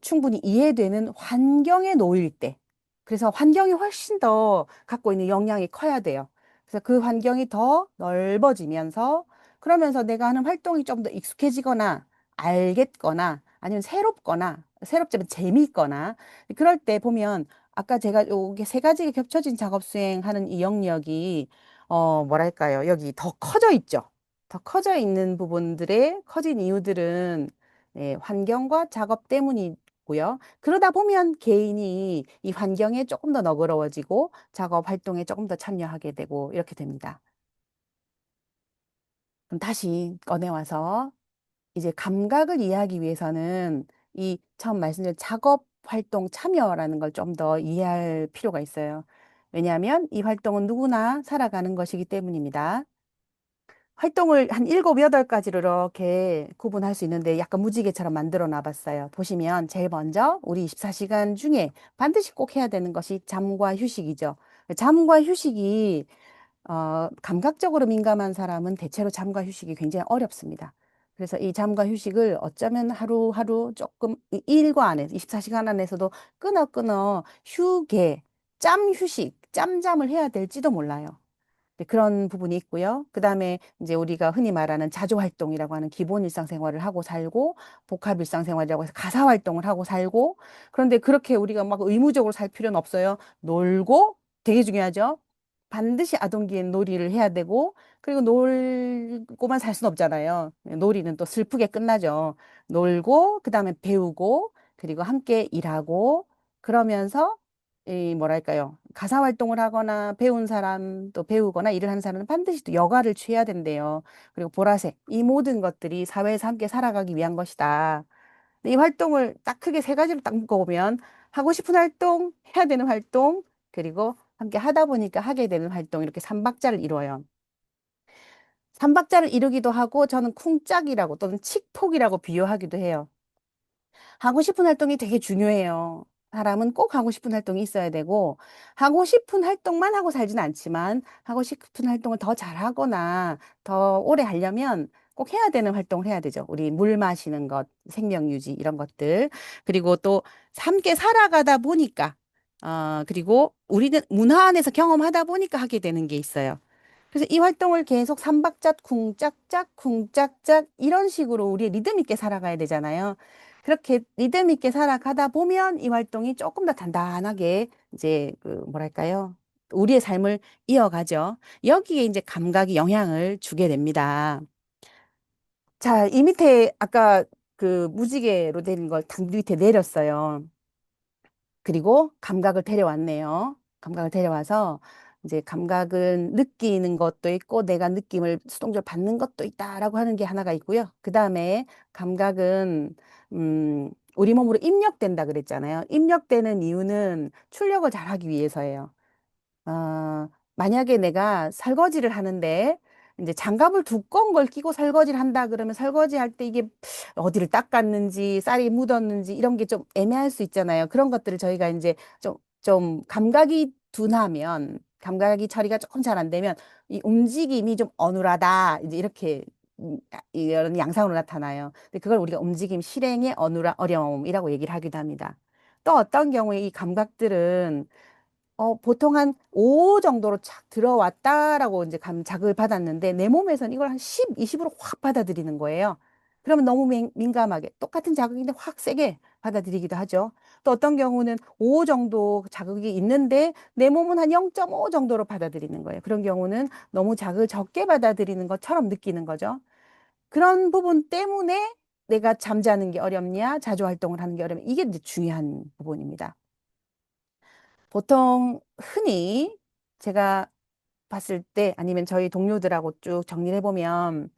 충분히 이해되는 환경에 놓일 때. 그래서 환경이 훨씬 더 갖고 있는 영향이 커야 돼요. 그래서 그 환경이 더 넓어지면서 그러면서 내가 하는 활동이 좀 더 익숙해지거나 알겠거나 아니면 새롭지만 재미있거나 그럴 때 보면 아까 제가 요게 세 가지가 겹쳐진 작업 수행하는 이 영역이 뭐랄까요? 여기 더 커져 있죠. 더 커져 있는 부분들의 커진 이유들은 네, 환경과 작업 때문이고요. 그러다 보면 개인이 이 환경에 조금 더 너그러워지고 작업 활동에 조금 더 참여하게 되고 이렇게 됩니다. 그럼 다시 꺼내와서 이제 감각을 이해하기 위해서는 이 처음 말씀드린 작업 활동 참여라는 걸 좀 더 이해할 필요가 있어요. 왜냐하면 이 활동은 누구나 살아가는 것이기 때문입니다. 활동을 한 일곱, 여덟 가지로 이렇게 구분할 수 있는데 약간 무지개처럼 만들어 놔봤어요. 보시면 제일 먼저 우리 24시간 중에 반드시 꼭 해야 되는 것이 잠과 휴식이죠. 잠과 휴식이 감각적으로 민감한 사람은 대체로 잠과 휴식이 굉장히 어렵습니다. 그래서 이 잠과 휴식을 어쩌면 하루하루 조금 이 일과 안에서 24시간 안에서도 끊어 짬 휴식, 짬잠을 해야 될지도 몰라요. 네, 그런 부분이 있고요. 그다음에 이제 우리가 흔히 말하는 자조 활동이라고 하는 기본 일상생활을 하고 살고 복합 일상생활이라고 해서 가사 활동을 하고 살고 그런데 그렇게 우리가 막 의무적으로 살 필요는 없어요. 놀고 되게 중요하죠. 반드시 아동기엔 놀이를 해야 되고 그리고 놀고만 살 수는 없잖아요. 놀이는 또 슬프게 끝나죠. 놀고 그다음에 배우고 그리고 함께 일하고 그러면서 이 뭐랄까요? 가사 활동을 하거나 배운 사람 또 배우거나 일을 하는 사람은 반드시 또 여가를 취해야 된대요. 그리고 보라색 이 모든 것들이 사회에서 함께 살아가기 위한 것이다. 이 활동을 딱 크게 세 가지로 딱 묶어보면 하고 싶은 활동, 해야 되는 활동, 그리고 함께 하다 보니까 하게 되는 활동 이렇게 삼박자를 이루어요. 삼박자를 이루기도 하고 저는 쿵짝이라고 또는 칙폭이라고 비유하기도 해요. 하고 싶은 활동이 되게 중요해요. 사람은 꼭 하고 싶은 활동이 있어야 되고, 하고 싶은 활동만 하고 살지는 않지만, 하고 싶은 활동을 더 잘하거나, 더 오래 하려면 꼭 해야 되는 활동을 해야 되죠. 우리 물 마시는 것, 생명 유지, 이런 것들. 그리고 또 함께 살아가다 보니까, 그리고 우리는 문화 안에서 경험하다 보니까 하게 되는 게 있어요. 그래서 이 활동을 계속 삼박자 쿵짝짝 쿵짝짝 이런 식으로 우리 리듬 있게 살아가야 되잖아요. 그렇게 리듬 있게 살아가다 보면 이 활동이 조금 더 단단하게 이제 그 뭐랄까요? 우리의 삶을 이어가죠. 여기에 이제 감각이 영향을 주게 됩니다. 자, 이 밑에 아까 그 무지개로 된 걸 당 밑에 내렸어요. 그리고 감각을 데려왔네요. 감각을 데려와서 이제 감각은 느끼는 것도 있고 내가 느낌을 수동적으로 받는 것도 있다라고 하는 게 하나가 있고요. 그 다음에 감각은 우리 몸으로 입력된다 그랬잖아요. 입력되는 이유는 출력을 잘하기 위해서예요. 어, 만약에 내가 설거지를 하는데 이제 장갑을 두꺼운 걸 끼고 설거지를 한다 그러면 설거지 할 때 이게 어디를 닦았는지 쌀이 묻었는지 이런 게 좀 애매할 수 있잖아요. 그런 것들을 저희가 이제 좀 감각이 둔하면 감각이 처리가 조금 잘 안 되면 이 움직임이 좀 어눌하다 이제 이렇게 이런 양상으로 나타나요. 근데 그걸 우리가 움직임 실행의 어려움이라고 얘기를 하기도 합니다. 또 어떤 경우에 이 감각들은 보통 한 5 정도로 착 들어왔다라고 이제 자극을 받았는데 내 몸에서는 이걸 한 10, 20으로 확 받아들이는 거예요. 그러면 너무 민감하게 똑같은 자극인데 확 세게 받아들이기도 하죠. 또 어떤 경우는 5 정도 자극이 있는데 내 몸은 한 0.5 정도로 받아들이는 거예요. 그런 경우는 너무 자극을 적게 받아들이는 것처럼 느끼는 거죠. 그런 부분 때문에 내가 잠자는 게 어렵냐, 자주 활동을 하는 게 어렵냐, 이게 이제 중요한 부분입니다. 보통 흔히 제가 봤을 때 아니면 저희 동료들하고 쭉 정리를 해보면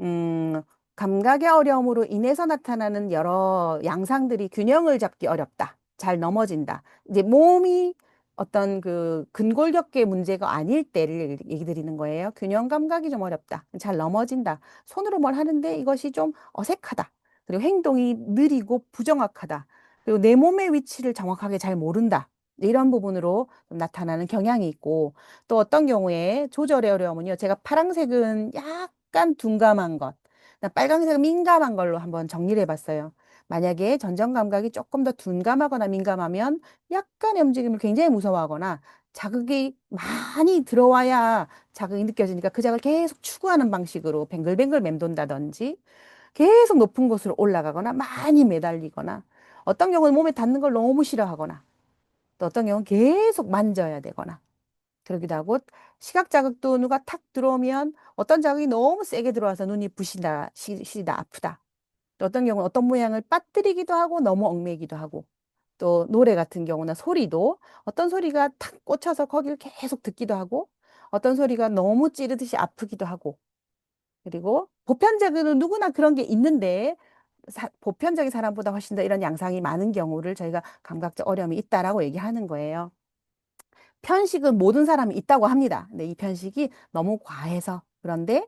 음, 감각의 어려움으로 인해서 나타나는 여러 양상들이 균형을 잡기 어렵다. 잘 넘어진다. 이제 몸이 어떤 그 근골격계 문제가 아닐 때를 얘기 드리는 거예요. 균형 감각이 좀 어렵다. 잘 넘어진다. 손으로 뭘 하는데 이것이 좀 어색하다. 그리고 행동이 느리고 부정확하다. 그리고 내 몸의 위치를 정확하게 잘 모른다. 이런 부분으로 좀 나타나는 경향이 있고 또 어떤 경우에 조절의 어려움은요. 제가 파란색은 약간 둔감한 것, 빨강색은 민감한 걸로 한번 정리를 해봤어요. 만약에 전정 감각이 조금 더 둔감하거나 민감하면 약간의 움직임을 굉장히 무서워하거나 자극이 많이 들어와야 자극이 느껴지니까 그 자극을 계속 추구하는 방식으로 뱅글뱅글 맴돈다든지 계속 높은 곳으로 올라가거나 많이 매달리거나 어떤 경우는 몸에 닿는 걸 너무 싫어하거나 또 어떤 경우는 계속 만져야 되거나 그러기도 하고 시각 자극도 누가 탁 들어오면 어떤 자극이 너무 세게 들어와서 눈이 부신다, 시리다, 아프다. 또 어떤 경우는 어떤 모양을 빠뜨리기도 하고 너무 얽매기도 하고 또 노래 같은 경우나 소리도 어떤 소리가 탁 꽂혀서 거기를 계속 듣기도 하고 어떤 소리가 너무 찌르듯이 아프기도 하고 그리고 보편적으로 누구나 그런 게 있는데 보편적인 사람보다 훨씬 더 이런 양상이 많은 경우를 저희가 감각적 어려움이 있다라고 얘기하는 거예요. 편식은 모든 사람이 있다고 합니다. 근데 이 편식이 너무 과해서. 그런데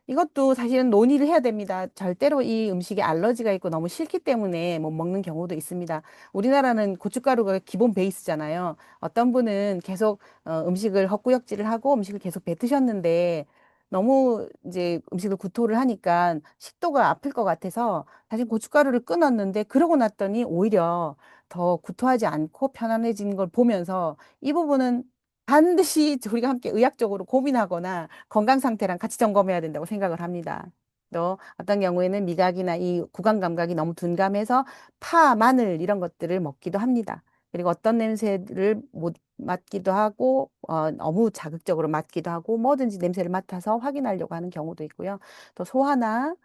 이것도 사실은 논의를 해야 됩니다. 절대로 이 음식에 알러지가 있고 너무 싫기 때문에 못 먹는 경우도 있습니다. 우리나라는 고춧가루가 기본 베이스잖아요. 어떤 분은 계속 음식을 헛구역질을 하고 음식을 계속 뱉으셨는데 너무 이제 음식을 구토를 하니까 식도가 아플 것 같아서 사실 고춧가루를 끊었는데 그러고 났더니 오히려 더 구토하지 않고 편안해진 걸 보면서 이 부분은 반드시 우리가 함께 의학적으로 고민하거나 건강 상태랑 같이 점검해야 된다고 생각을 합니다. 또 어떤 경우에는 미각이나 이 구강 감각이 너무 둔감해서 파, 마늘 이런 것들을 먹기도 합니다. 그리고 어떤 냄새를 못 맡기도 하고 너무 자극적으로 맡기도 하고 뭐든지 냄새를 맡아서 확인하려고 하는 경우도 있고요. 또 소화나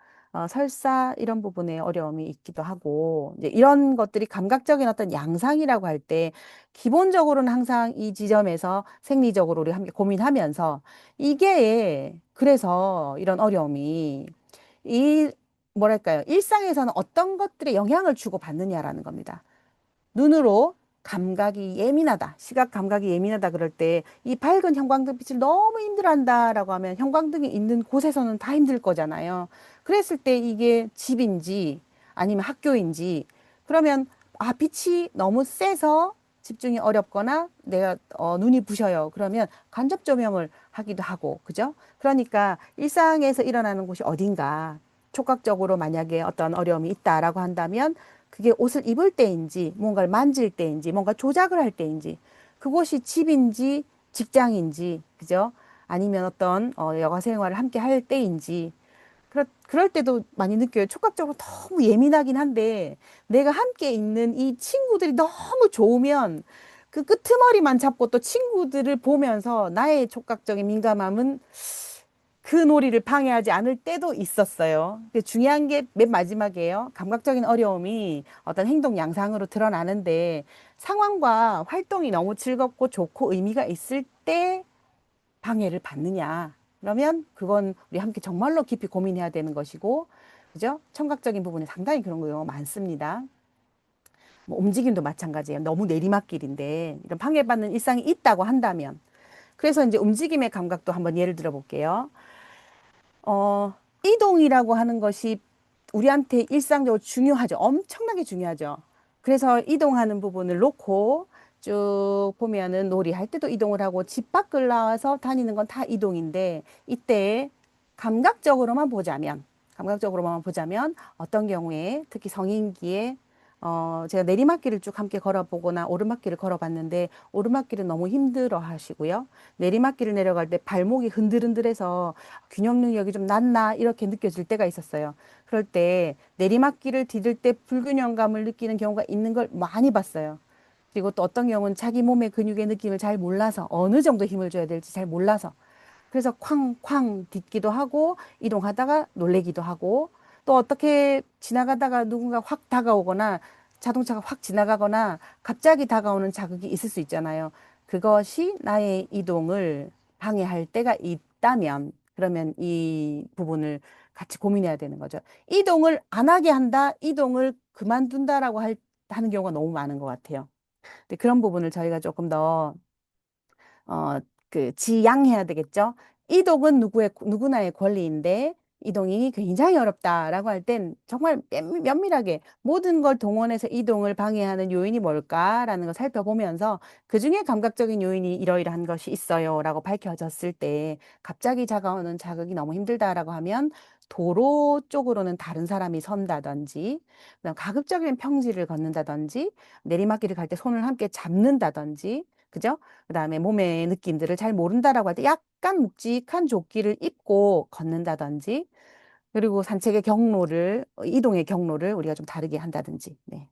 설사 이런 부분에 어려움이 있기도 하고 이제 이런 것들이 감각적인 어떤 양상이라고 할 때 기본적으로는 항상 이 지점에서 생리적으로 우리 함께 고민하면서 이게 그래서 이런 어려움이 이 뭐랄까요? 일상에서는 어떤 것들에 영향을 주고 받느냐라는 겁니다. 눈으로 감각이 예민하다, 시각 감각이 예민하다 그럴 때 이 밝은 형광등 빛을 너무 힘들어한다라고 하면 형광등이 있는 곳에서는 다 힘들 거잖아요. 그랬을 때 이게 집인지 아니면 학교인지 그러면 빛이 너무 세서 집중이 어렵거나 내가 눈이 부셔요. 그러면 간접 조명을 하기도 하고, 그죠? 그러니까 일상에서 일어나는 곳이 어딘가 촉각적으로 만약에 어떤 어려움이 있다라고 한다면 그게 옷을 입을 때인지, 뭔가를 만질 때인지, 뭔가 조작을 할 때인지, 그곳이 집인지, 직장인지, 그죠? 아니면 어떤 여가 생활을 함께 할 때인지, 그럴 때도 많이 느껴요. 촉각적으로 너무 예민하긴 한데, 내가 함께 있는 이 친구들이 너무 좋으면, 그 끄트머리만 잡고 또 친구들을 보면서 나의 촉각적인 민감함은 그 놀이를 방해하지 않을 때도 있었어요. 근데 중요한 게 맨 마지막이에요. 감각적인 어려움이 어떤 행동 양상으로 드러나는데 상황과 활동이 너무 즐겁고 좋고 의미가 있을 때 방해를 받느냐. 그러면 그건 우리 함께 정말로 깊이 고민해야 되는 것이고, 그죠? 청각적인 부분에 상당히 그런 거 많습니다. 뭐 움직임도 마찬가지예요. 너무 내리막길인데 이런 방해받는 일상이 있다고 한다면. 그래서 이제 움직임의 감각도 한번 예를 들어 볼게요. 이동이라고 하는 것이 우리한테 일상적으로 중요하죠. 엄청나게 중요하죠. 그래서 이동하는 부분을 놓고 쭉 보면은 놀이할 때도 이동을 하고 집 밖을 나와서 다니는 건 다 이동인데 이때 감각적으로만 보자면 어떤 경우에 특히 성인기에 제가 내리막길을 쭉 함께 걸어보거나 오르막길을 걸어봤는데 오르막길은 너무 힘들어 하시고요. 내리막길을 내려갈 때 발목이 흔들흔들해서 균형 능력이 좀 낮나 이렇게 느껴질 때가 있었어요. 그럴 때 내리막길을 디딜 때 불균형감을 느끼는 경우가 있는 걸 많이 봤어요. 그리고 또 어떤 경우는 자기 몸의 근육의 느낌을 잘 몰라서 어느 정도 힘을 줘야 될지 잘 몰라서 그래서 쾅쾅 딛기도 하고 이동하다가 놀래기도 하고 또 어떻게 지나가다가 누군가 확 다가오거나 자동차가 확 지나가거나 갑자기 다가오는 자극이 있을 수 있잖아요. 그것이 나의 이동을 방해할 때가 있다면 그러면 이 부분을 같이 고민해야 되는 거죠. 이동을 안 하게 한다, 이동을 그만둔다라고 하는 경우가 너무 많은 것 같아요. 근데 그런 부분을 저희가 조금 더 어, 지양해야 되겠죠. 이동은 누구나의 권리인데, 이동이 굉장히 어렵다라고 할 땐 정말 면밀하게 모든 걸 동원해서 이동을 방해하는 요인이 뭘까라는 걸 살펴보면서 그 중에 감각적인 요인이 이러이러한 것이 있어요라고 밝혀졌을 때 갑자기 다가오는 자극이 너무 힘들다라고 하면 도로 쪽으로는 다른 사람이 선다든지, 그다음 가급적이면 평지를 걷는다든지, 내리막길을 갈 때 손을 함께 잡는다든지, 그죠? 그다음에 몸의 느낌들을 잘 모른다라고 할 때 약간 묵직한 조끼를 입고 걷는다든지, 그리고 산책의 경로를, 이동의 경로를 우리가 좀 다르게 한다든지, 네.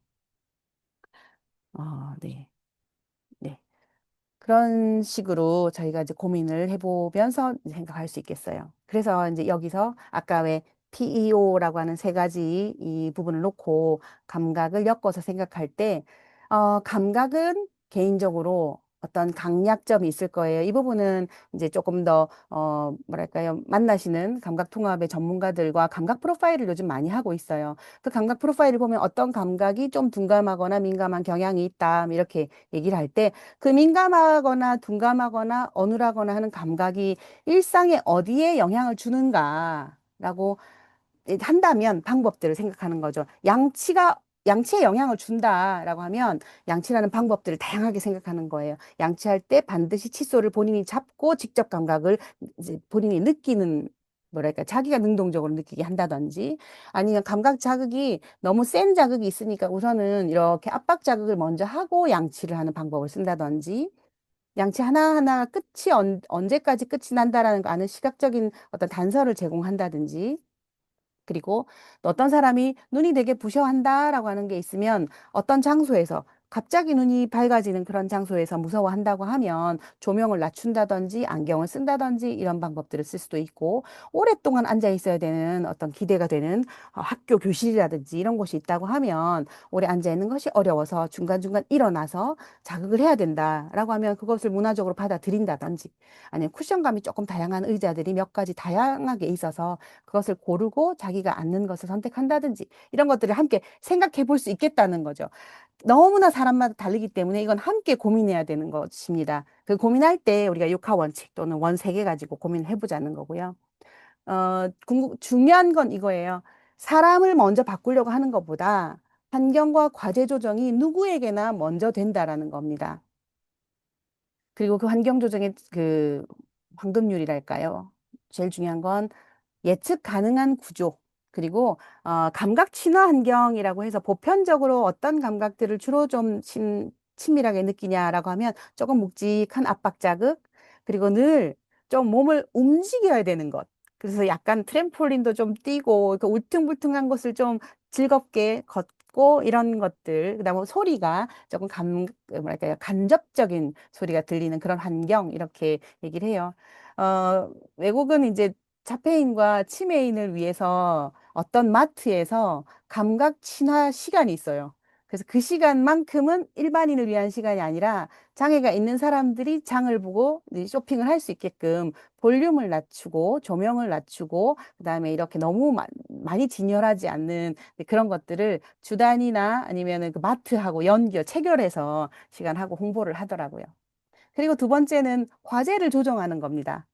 네. 네. 그런 식으로 저희가 이제 고민을 해보면서 이제 생각할 수 있겠어요. 그래서 이제 여기서 아까 왜 PEO라고 하는 세 가지 이 부분을 놓고 감각을 엮어서 생각할 때, 감각은 개인적으로 어떤 강약점이 있을 거예요. 이 부분은 이제 조금 더, 뭐랄까요, 만나시는 감각 통합의 전문가들과 감각 프로파일을 요즘 많이 하고 있어요. 그 감각 프로파일을 보면 어떤 감각이 좀 둔감하거나 민감한 경향이 있다, 이렇게 얘기를 할 때, 그 민감하거나 둔감하거나 어눌하거나 하는 감각이 일상에 어디에 영향을 주는가라고 한다면 방법들을 생각하는 거죠. 양치에 영향을 준다라고 하면 양치라는 방법들을 다양하게 생각하는 거예요. 양치할 때 반드시 칫솔을 본인이 잡고 직접 감각을 이제 본인이 느끼는 뭐랄까 자기가 능동적으로 느끼게 한다든지 아니면 감각 자극이 너무 센 자극이 있으니까 우선은 이렇게 압박 자극을 먼저 하고 양치를 하는 방법을 쓴다든지 양치 하나하나 끝이 언제까지 끝이 난다라는 거 아는 시각적인 어떤 단서를 제공한다든지 그리고 또 어떤 사람이 눈이 되게 부셔한다라고 하는 게 있으면 어떤 장소에서 갑자기 눈이 밝아지는 그런 장소에서 무서워한다고 하면 조명을 낮춘다든지 안경을 쓴다든지 이런 방법들을 쓸 수도 있고 오랫동안 앉아 있어야 되는 어떤 기대가 되는 학교 교실이라든지 이런 곳이 있다고 하면 오래 앉아 있는 것이 어려워서 중간중간 일어나서 자극을 해야 된다라고 하면 그것을 문화적으로 받아들인다든지 아니면 쿠션감이 조금 다양한 의자들이 몇 가지 다양하게 있어서 그것을 고르고 자기가 앉는 것을 선택한다든지 이런 것들을 함께 생각해 볼 수 있겠다는 거죠. 너무나 사람마다 다르기 때문에 이건 함께 고민해야 되는 것입니다. 그 고민할 때 우리가 육하 원칙 또는 원세개 가지고 고민을 해보자는 거고요. 중요한 건 이거예요. 사람을 먼저 바꾸려고 하는 것보다 환경과 과제 조정이 누구에게나 먼저 된다라는 겁니다. 그리고 그 환경 조정의 그 황금률이랄까요? 제일 중요한 건 예측 가능한 구조, 그리고 감각 친화 환경이라고 해서 보편적으로 어떤 감각들을 주로 좀 친밀하게 느끼냐라고 하면 조금 묵직한 압박 자극, 그리고 늘 좀 몸을 움직여야 되는 것. 그래서 약간 트램폴린도 좀 뛰고 그 울퉁불퉁한 것을 좀 즐겁게 걷고 이런 것들. 그다음에 소리가 조금 뭐랄까요, 간접적인 소리가 들리는 그런 환경 이렇게 얘기를 해요. 외국은 이제 자폐인과 치매인을 위해서 어떤 마트에서 감각 친화 시간이 있어요. 그래서 그 시간만큼은 일반인을 위한 시간이 아니라 장애가 있는 사람들이 장을 보고 이제 쇼핑을 할 수 있게끔 볼륨을 낮추고 조명을 낮추고 그다음에 이렇게 너무 많이 진열하지 않는 그런 것들을 주단이나 아니면은 그 마트하고 체결해서 시간하고 홍보를 하더라고요. 그리고 두 번째는 과제를 조정하는 겁니다.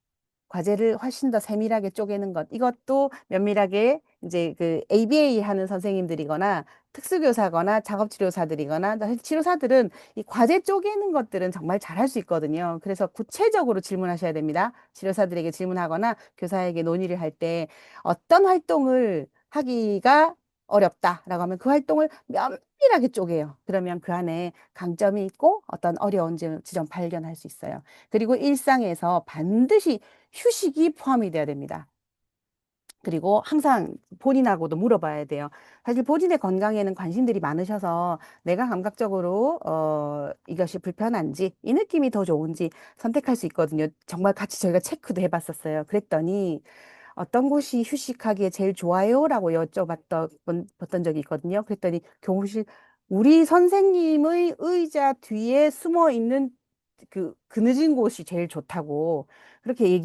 과제를 훨씬 더 세밀하게 쪼개는 것. 이것도 면밀하게 이제 그 ABA 하는 선생님들이거나 특수교사거나 작업치료사들이거나 치료사들은 이 과제 쪼개는 것들은 정말 잘할 수 있거든요. 그래서 구체적으로 질문하셔야 됩니다. 치료사들에게 질문하거나 교사에게 논의를 할 때 어떤 활동을 하기가 어렵다라고 하면 그 활동을 면밀하게 쪼개요. 그러면 그 안에 강점이 있고 어떤 어려운 지점 발견할 수 있어요. 그리고 일상에서 반드시 휴식이 포함이 돼야 됩니다. 그리고 항상 본인하고도 물어봐야 돼요. 사실 본인의 건강에는 관심들이 많으셔서 내가 감각적으로 이것이 불편한지 이 느낌이 더 좋은지 선택할 수 있거든요. 정말 같이 저희가 체크도 해봤었어요. 그랬더니 어떤 곳이 휴식하기에 제일 좋아요? 라고 봤던 적이 있거든요. 그랬더니 교무실 우리 선생님의 의자 뒤에 숨어 있는 그 그늘진 곳이 제일 좋다고 그렇게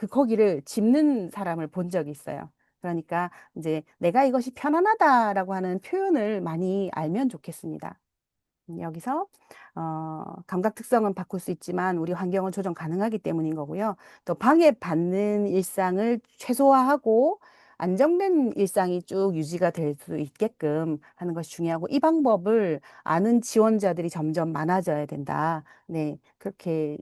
거기를 짚는 사람을 본 적이 있어요. 그러니까 이제 내가 이것이 편안하다라고 하는 표현을 많이 알면 좋겠습니다. 여기서 감각 특성은 바꿀 수 있지만 우리 환경은 조정 가능하기 때문인 거고요. 또 방해받는 일상을 최소화하고 안정된 일상이 쭉 유지가 될 수 있게끔 하는 것이 중요하고 이 방법을 아는 지원자들이 점점 많아져야 된다. 네, 그렇게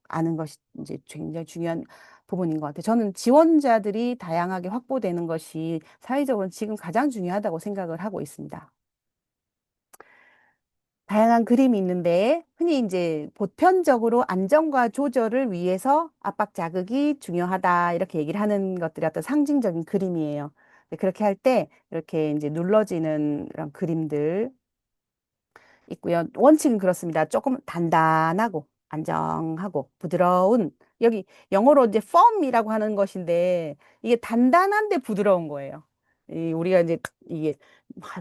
아는 것이 이제 굉장히 중요한 부분인 것 같아요. 저는 지원자들이 다양하게 확보되는 것이 사회적으로 지금 가장 중요하다고 생각을 하고 있습니다. 다양한 그림이 있는데 흔히 이제 보편적으로 안정과 조절을 위해서 압박 자극이 중요하다 이렇게 얘기를 하는 것들이 어떤 상징적인 그림이에요. 그렇게 할 때 이렇게 이제 눌러지는 그런 그림들 있고요. 원칙은 그렇습니다. 조금 단단하고 안정하고 부드러운 여기 영어로 이제 펌이라고 하는 것인데 이게 단단한데 부드러운 거예요. 우리가 이제 이게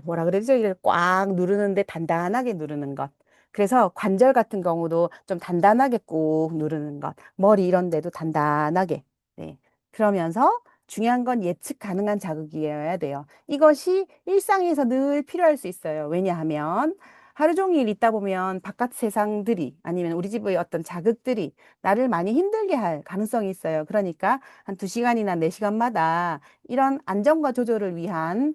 뭐라 그러죠? 이게 꽉 누르는데 단단하게 누르는 것. 그래서 관절 같은 경우도 좀 단단하게 꾹 누르는 것. 머리 이런 데도 단단하게. 네. 그러면서 중요한 건 예측 가능한 자극이어야 돼요. 이것이 일상에서 늘 필요할 수 있어요. 왜냐하면 하루 종일 있다 보면 바깥 세상들이 아니면 우리 집의 어떤 자극들이 나를 많이 힘들게 할 가능성이 있어요. 그러니까 한 2시간이나 4시간마다 이런 안정과 조절을 위한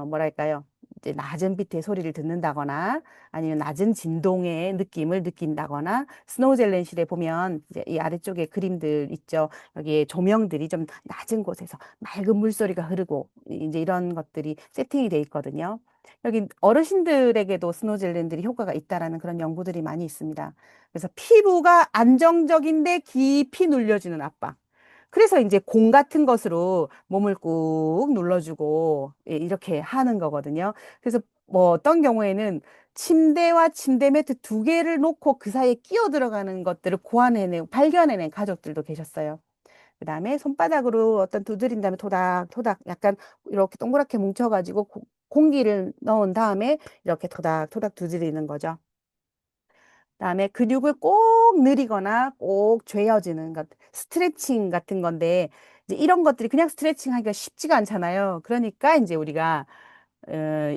뭐랄까요? 이제 낮은 빛의 소리를 듣는다거나 아니면 낮은 진동의 느낌을 느낀다거나 스노우젤렌실에 보면 이제 이 아래쪽에 그림들 있죠. 여기에 조명들이 좀 낮은 곳에서 맑은 물소리가 흐르고 이제 이런 것들이 세팅이 돼 있거든요. 여기 어르신들에게도 스노젤렌들이 효과가 있다라는 그런 연구들이 많이 있습니다. 그래서 피부가 안정적인데 깊이 눌려주는 압박. 그래서 이제 공 같은 것으로 몸을 꾹 눌러주고 예, 이렇게 하는 거거든요. 그래서 뭐 어떤 경우에는 침대와 침대 매트 두 개를 놓고 그 사이에 끼어 들어가는 것들을 발견해낸 가족들도 계셨어요. 그 다음에 손바닥으로 어떤 두드린 다음에 토닥토닥 약간 이렇게 동그랗게 뭉쳐가지고 공기를 넣은 다음에 이렇게 토닥토닥 두드리는 거죠. 그다음에 근육을 꼭 늘리거나 꼭 죄어지는 것, 스트레칭 같은 건데 이제 이런 것들이 그냥 스트레칭 하기가 쉽지가 않잖아요. 그러니까 이제 우리가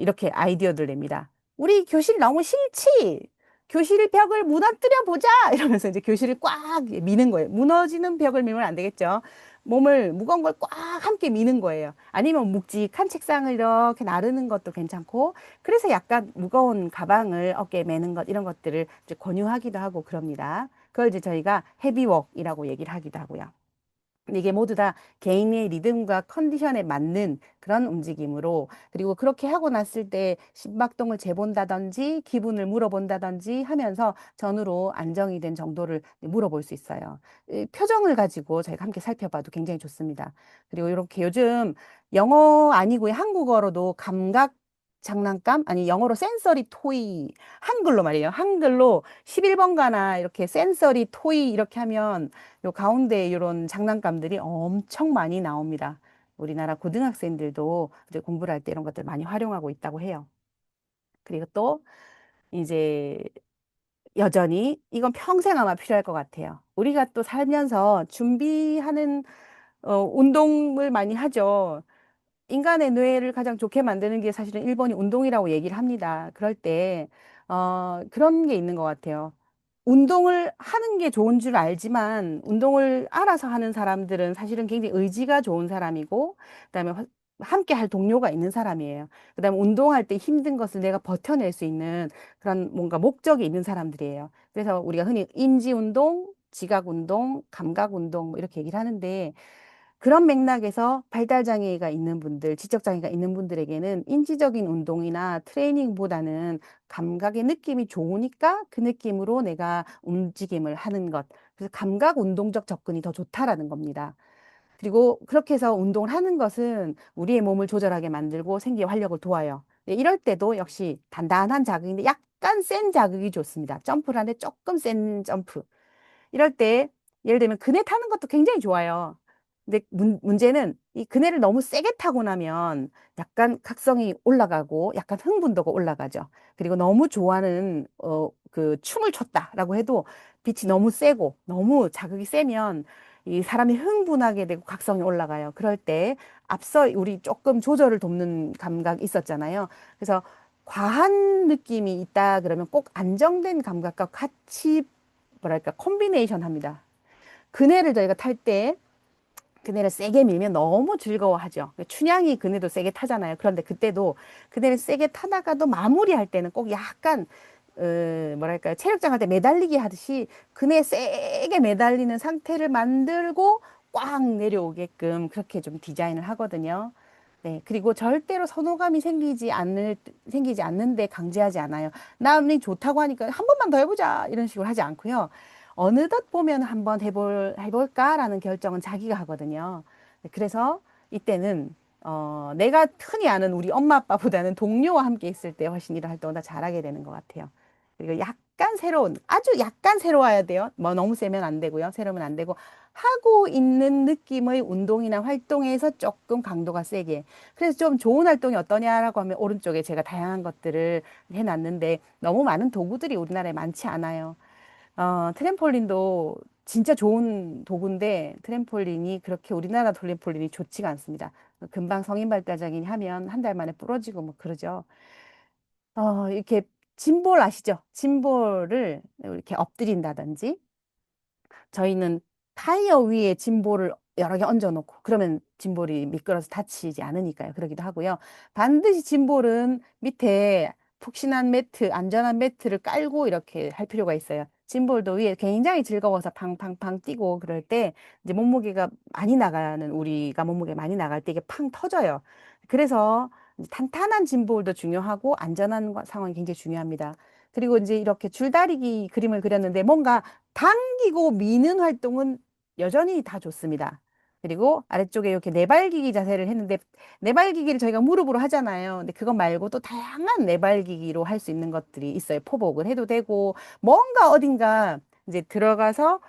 이렇게 아이디어들 냅니다. 우리 교실 너무 싫지? 교실 벽을 무너뜨려 보자! 이러면서 이제 교실을 꽉 미는 거예요. 무너지는 벽을 밀면 안 되겠죠. 몸을 무거운 걸 꽉 함께 미는 거예요. 아니면 묵직한 책상을 이렇게 나르는 것도 괜찮고, 그래서 약간 무거운 가방을 어깨에 매는 것, 이런 것들을 이제 권유하기도 하고 그럽니다. 그걸 이제 저희가 헤비웍이라고 얘기를 하기도 하고요. 이게 모두 다 개인의 리듬과 컨디션에 맞는 그런 움직임으로, 그리고 그렇게 하고 났을 때 심박동을 재본다든지 기분을 물어본다든지 하면서 전후로 안정이 된 정도를 물어볼 수 있어요. 이 표정을 가지고 저희가 함께 살펴봐도 굉장히 좋습니다. 그리고 이렇게 요즘 영어 아니고 한국어로도 감각 장난감, 아니 영어로 센서리 토이, 한글로 말이에요. 한글로 11번가나 이렇게 센서리 토이 이렇게 하면 요 가운데 이런 장난감들이 엄청 많이 나옵니다. 우리나라 고등학생들도 이제 공부를 할 때 이런 것들 많이 활용하고 있다고 해요. 그리고 또 이제 여전히 이건 평생 아마 필요할 것 같아요. 우리가 또 살면서 준비하는 운동을 많이 하죠. 인간의 뇌를 가장 좋게 만드는 게 사실은 1번이 운동이라고 얘기를 합니다. 그럴 때, 그런 게 있는 것 같아요. 운동을 하는 게 좋은 줄 알지만, 운동을 알아서 하는 사람들은 사실은 굉장히 의지가 좋은 사람이고, 그다음에 함께 할 동료가 있는 사람이에요. 그다음에 운동할 때 힘든 것을 내가 버텨낼 수 있는 그런 뭔가 목적이 있는 사람들이에요. 그래서 우리가 흔히 인지 운동, 지각 운동, 감각 운동 뭐 이렇게 얘기를 하는데, 그런 맥락에서 발달장애가 있는 분들, 지적장애가 있는 분들에게는 인지적인 운동이나 트레이닝보다는 감각의 느낌이 좋으니까 그 느낌으로 내가 움직임을 하는 것. 그래서 감각 운동적 접근이 더 좋다라는 겁니다. 그리고 그렇게 해서 운동을 하는 것은 우리의 몸을 조절하게 만들고 생기 활력을 도와요. 네, 이럴 때도 역시 단단한 자극인데 약간 센 자극이 좋습니다. 점프를 하는데 조금 센 점프. 이럴 때 예를 들면 그네 타는 것도 굉장히 좋아요. 근데 문제는 이 그네를 너무 세게 타고 나면 약간 각성이 올라가고 약간 흥분도가 올라가죠. 그리고 너무 좋아하는 그 춤을 췄다라고 해도 빛이 너무 세고 너무 자극이 세면 이 사람이 흥분하게 되고 각성이 올라가요. 그럴 때 앞서 우리 조금 조절을 돕는 감각이 있었잖아요. 그래서 과한 느낌이 있다 그러면 꼭 안정된 감각과 같이 뭐랄까 콤비네이션 합니다. 그네를 저희가 탈 때 그네를 세게 밀면 너무 즐거워하죠. 춘향이 그네도 세게 타잖아요. 그런데 그때도 그네를 세게 타다가도 마무리할 때는 꼭 약간 뭐랄까요 체력장 할 때 매달리기 하듯이 그네에 세게 매달리는 상태를 만들고 꽉 내려오게끔 그렇게 좀 디자인을 하거든요. 네, 그리고 절대로 선호감이 생기지 않는데 강제하지 않아요. 남이 좋다고 하니까 한 번만 더 해보자 이런 식으로 하지 않고요. 어느덧 보면 한번 해볼까라는 결정은 자기가 하거든요. 네, 그래서 이때는 내가 흔히 아는 우리 엄마 아빠보다는 동료와 함께 있을 때 훨씬 이런 활동을 더 잘하게 되는 것 같아요. 그리고 약간 새로운, 아주 약간 새로워야 돼요. 뭐 너무 세면 안 되고요. 새로우면 안 되고 하고 있는 느낌의 운동이나 활동에서 조금 강도가 세게. 그래서 좀 좋은 활동이 어떠냐라고 하면 오른쪽에 제가 다양한 것들을 해놨는데 너무 많은 도구들이 우리나라에 많지 않아요. 트램폴린도 진짜 좋은 도구인데 트램폴린이 그렇게 우리나라 트램폴린이 좋지가 않습니다. 금방 성인 발달장애인 하면 한 달 만에 부러지고 뭐 그러죠. 이렇게 짐볼 아시죠? 짐볼을 이렇게 엎드린다든지 저희는 타이어 위에 짐볼을 여러 개 얹어놓고 그러면 짐볼이 미끄러서 다치지 않으니까요. 그러기도 하고요. 반드시 짐볼은 밑에 푹신한 매트, 안전한 매트를 깔고 이렇게 할 필요가 있어요. 짐볼도 위에 굉장히 즐거워서 팡팡팡 뛰고 그럴 때 이제 몸무게가 많이 나가는 우리가 몸무게 많이 나갈 때 이게 팡 터져요. 그래서 이제 탄탄한 짐볼도 중요하고 안전한 상황이 굉장히 중요합니다. 그리고 이제 이렇게 줄다리기 그림을 그렸는데 뭔가 당기고 미는 활동은 여전히 다 좋습니다. 그리고 아래쪽에 이렇게 내발기기 자세를 했는데 내발기기를 저희가 무릎으로 하잖아요. 근데 그것 말고 또 다양한 내발기기로 할 수 있는 것들이 있어요. 포복을 해도 되고 뭔가 어딘가 이제 들어가서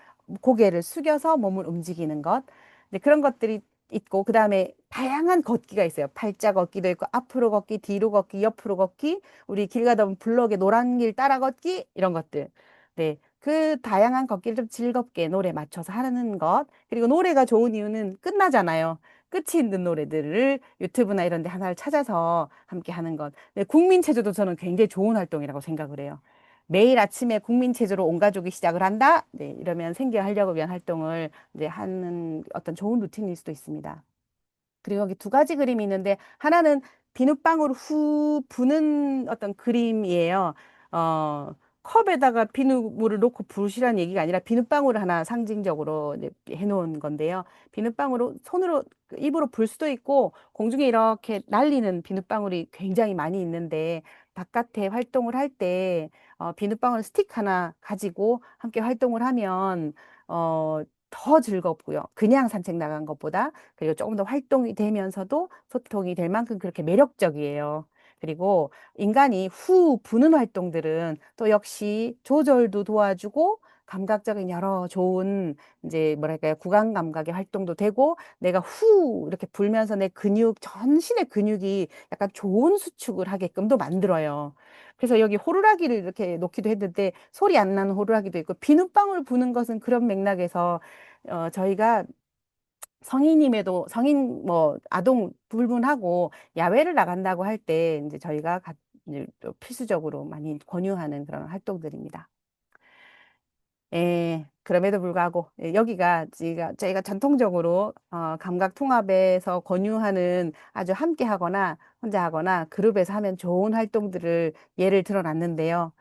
고개를 숙여서 몸을 움직이는 것. 근데 그런 것들이 있고 그다음에 다양한 걷기가 있어요. 팔자 걷기도 있고 앞으로 걷기, 뒤로 걷기, 옆으로 걷기, 우리 길 가다 보면 블럭에 노란 길 따라 걷기 이런 것들. 네. 그 다양한 걷기를 좀 즐겁게 노래 맞춰서 하는 것. 그리고 노래가 좋은 이유는 끝나잖아요. 끝이 있는 노래들을 유튜브나 이런 데 하나를 찾아서 함께 하는 것. 네, 국민체조도 저는 굉장히 좋은 활동이라고 생각을 해요. 매일 아침에 국민체조로 온 가족이 시작을 한다? 네, 이러면 생계 활력을 위한 활동을 이제 하는 어떤 좋은 루틴일 수도 있습니다. 그리고 여기 두 가지 그림이 있는데 하나는 비눗방울 후 부는 어떤 그림이에요. 어, 컵에다가 비눗물을 넣고 부으시라는 얘기가 아니라 비눗방울 하나 상징적으로 이제 해놓은 건데요. 비눗방울로 손으로 입으로 불 수도 있고 공중에 이렇게 날리는 비눗방울이 굉장히 많이 있는데 바깥에 활동을 할 때 비눗방울 스틱 하나 가지고 함께 활동을 하면 더 즐겁고요. 그냥 산책 나간 것보다 그리고 조금 더 활동이 되면서도 소통이 될 만큼 그렇게 매력적이에요. 그리고 인간이 후 부는 활동들은 또 역시 조절도 도와주고 감각적인 여러 좋은 이제 뭐랄까요 구강 감각의 활동도 되고 내가 후 이렇게 불면서 내 근육 전신의 근육이 약간 좋은 수축을 하게끔도 만들어요. 그래서 여기 호루라기를 이렇게 놓기도 했는데 소리 안 나는 호루라기도 있고 비눗방울 부는 것은 그런 맥락에서 저희가 성인임에도 성인 뭐 아동 불문하고 야외를 나간다고 할 때 이제 저희가 이제 또 필수적으로 많이 권유하는 그런 활동들입니다. 예, 그럼에도 불구하고 여기가 저희가 전통적으로 감각 통합에서 권유하는 아주 함께 하거나 혼자 하거나 그룹에서 하면 좋은 활동들을 예를 들어 놨는데요.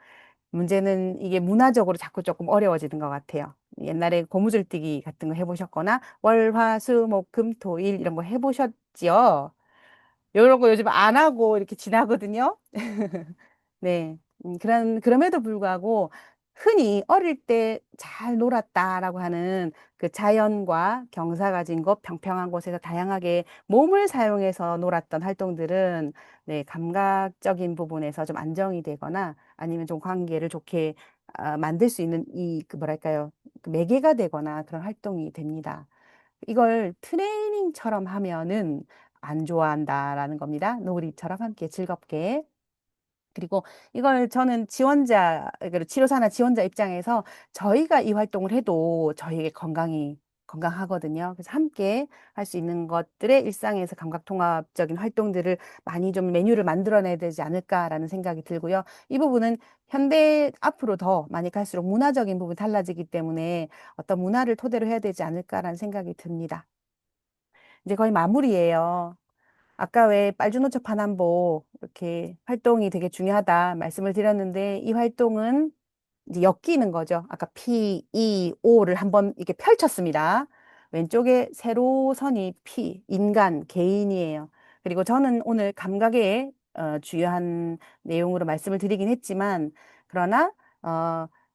문제는 이게 문화적으로 자꾸 조금 어려워지는 것 같아요. 옛날에 고무줄뛰기 같은 거 해보셨거나 월, 화, 수, 목, 금, 토, 일 이런 거 해보셨지요? 이런 거 요즘 안 하고 이렇게 지나거든요. 네. 그럼에도 불구하고 흔히 어릴 때 잘 놀았다라고 하는 그 자연과 경사 가진 곳, 평평한 곳에서 다양하게 몸을 사용해서 놀았던 활동들은 네, 감각적인 부분에서 좀 안정이 되거나 아니면 좀 관계를 좋게 만들 수 있는 그 뭐랄까요, 그 매개가 되거나 그런 활동이 됩니다. 이걸 트레이닝처럼 하면은 안 좋아한다라는 겁니다. 놀이처럼 함께 즐겁게. 그리고 이걸 저는 그리고 치료사나 지원자 입장에서 저희가 이 활동을 해도 저희에게 건강하거든요. 그래서 함께 할 수 있는 것들의 일상에서 감각통합적인 활동들을 많이 좀 메뉴를 만들어내야 되지 않을까라는 생각이 들고요. 이 부분은 현대 앞으로 더 많이 갈수록 문화적인 부분이 달라지기 때문에 어떤 문화를 토대로 해야 되지 않을까라는 생각이 듭니다. 이제 거의 마무리예요. 아까 왜 빨주노초 파남보 이렇게 활동이 되게 중요하다 말씀을 드렸는데 이 활동은 이제 엮이는 거죠. 아까 P, E, O를 한번 이렇게 펼쳤습니다. 왼쪽에 세로선이 P, 인간, 개인이에요. 그리고 저는 오늘 감각의 주요한 내용으로 말씀을 드리긴 했지만 그러나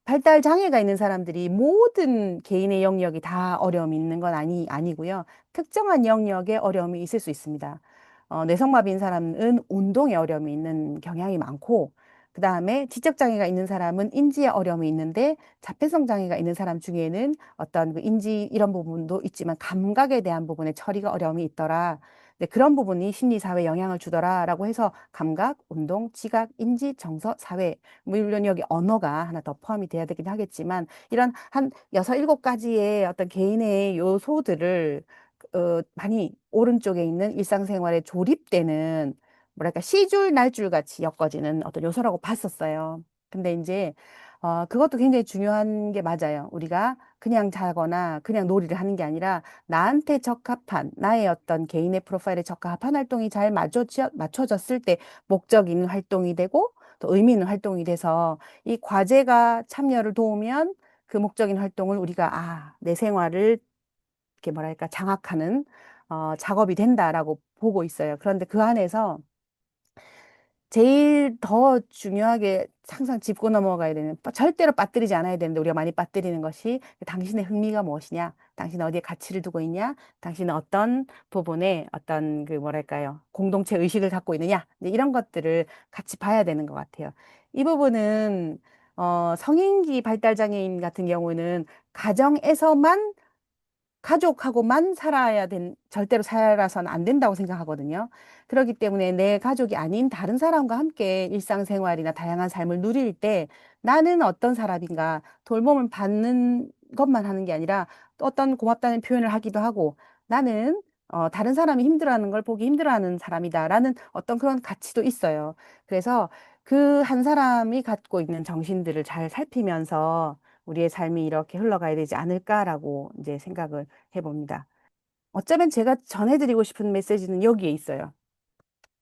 발달 장애가 있는 사람들이 모든 개인의 영역이 다 어려움이 있는 건 아니고요. 특정한 영역에 어려움이 있을 수 있습니다. 뇌성마비인 사람은 운동에 어려움이 있는 경향이 많고 그 다음에 지적장애가 있는 사람은 인지에 어려움이 있는데 자폐성 장애가 있는 사람 중에는 어떤 그 인지 이런 부분도 있지만 감각에 대한 부분에 처리가 어려움이 있더라. 네, 그런 부분이 심리사회에 영향을 주더라라고 해서 감각, 운동, 지각, 인지, 정서, 사회 물론 여기 언어가 하나 더 포함이 돼야 되긴 하겠지만 이런 한 여섯 일곱 가지의 어떤 개인의 요소들을 많이 오른쪽에 있는 일상생활에 조립되는 뭐랄까 시줄 날줄 같이 엮어지는 어떤 요소라고 봤었어요. 근데 이제 그것도 굉장히 중요한 게 맞아요. 우리가 그냥 자거나 그냥 놀이를 하는 게 아니라 나한테 적합한 나의 어떤 개인의 프로파일에 적합한 활동이 잘 맞춰졌을 때 목적 있는 활동이 되고 또 의미 있는 활동이 돼서 이 과제가 참여를 도우면 그 목적인 활동을 우리가 내 생활을 이렇게 뭐랄까 장악하는 작업이 된다라고 보고 있어요. 그런데 그 안에서 제일 더 중요하게 항상 짚고 넘어가야 되는 절대로 빠뜨리지 않아야 되는데 우리가 많이 빠뜨리는 것이 당신의 흥미가 무엇이냐, 당신은 어디에 가치를 두고 있냐, 당신은 어떤 부분에 어떤 그 뭐랄까요 공동체 의식을 갖고 있느냐 이제 이런 것들을 같이 봐야 되는 것 같아요. 이 부분은 성인기 발달장애인 같은 경우는 가정에서만 가족하고만 절대로 살아서는 안 된다고 생각하거든요. 그렇기 때문에 내 가족이 아닌 다른 사람과 함께 일상생활이나 다양한 삶을 누릴 때 나는 어떤 사람인가 돌봄을 받는 것만 하는 게 아니라 또 어떤 고맙다는 표현을 하기도 하고 나는 다른 사람이 힘들어하는 걸 보기 힘들어하는 사람이다라는 어떤 그런 가치도 있어요. 그래서 그 한 사람이 갖고 있는 정신들을 잘 살피면서 우리의 삶이 이렇게 흘러가야 되지 않을까라고 이제 생각을 해봅니다. 어쩌면 제가 전해드리고 싶은 메시지는 여기에 있어요.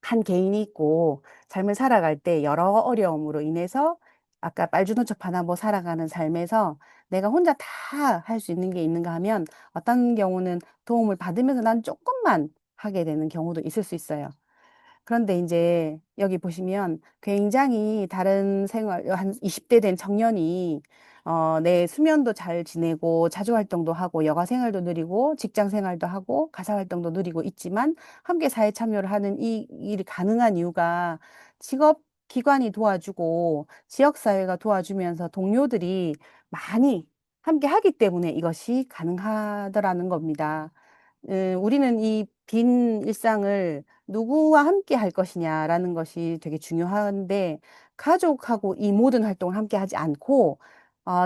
한 개인이 있고 삶을 살아갈 때 여러 어려움으로 인해서 아까 빨주노 척 파나보 살아가는 삶에서 내가 혼자 다 할 수 있는 게 있는가 하면 어떤 경우는 도움을 받으면서 난 조금만 하게 되는 경우도 있을 수 있어요. 그런데 이제 여기 보시면 굉장히 다른 생활, 한 20대 된 청년이 내 수면도 잘 지내고 자주 활동도 하고 여가 생활도 누리고 직장 생활도 하고 가사 활동도 누리고 있지만 함께 사회 참여를 하는 이 일이 가능한 이유가 직업 기관이 도와주고 지역 사회가 도와주면서 동료들이 많이 함께 하기 때문에 이것이 가능하더라는 겁니다. 우리는 이 빈 일상을 누구와 함께 할 것이냐라는 것이 되게 중요한데, 가족하고 이 모든 활동을 함께 하지 않고,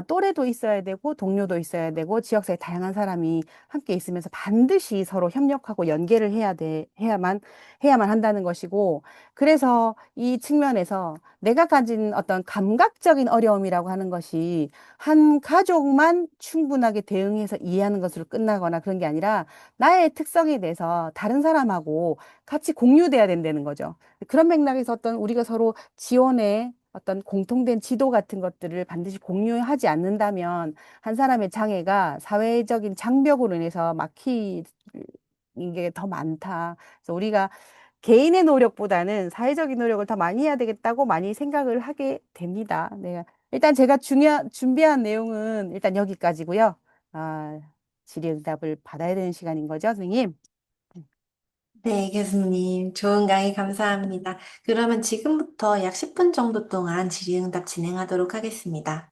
또래도 있어야 되고, 동료도 있어야 되고, 지역사회 다양한 사람이 함께 있으면서 반드시 서로 협력하고 연계를 해야만 한다는 것이고, 그래서 이 측면에서 내가 가진 어떤 감각적인 어려움이라고 하는 것이 한 가족만 충분하게 대응해서 이해하는 것으로 끝나거나 그런 게 아니라 나의 특성에 대해서 다른 사람하고 같이 공유돼야 된다는 거죠. 그런 맥락에서 어떤 우리가 서로 지원의 어떤 공통된 지도 같은 것들을 반드시 공유하지 않는다면 한 사람의 장애가 사회적인 장벽으로 인해서 막히는 게 더 많다. 그래서 우리가 개인의 노력보다는 사회적인 노력을 더 많이 해야 되겠다고 많이 생각을 하게 됩니다. 네. 일단 제가 준비한 내용은 일단 여기까지고요. 아, 질의응답을 받아야 되는 시간인 거죠, 선생님? 네, 교수님. 좋은 강의 감사합니다. 그러면 지금부터 약 10분 정도 동안 질의응답 진행하도록 하겠습니다.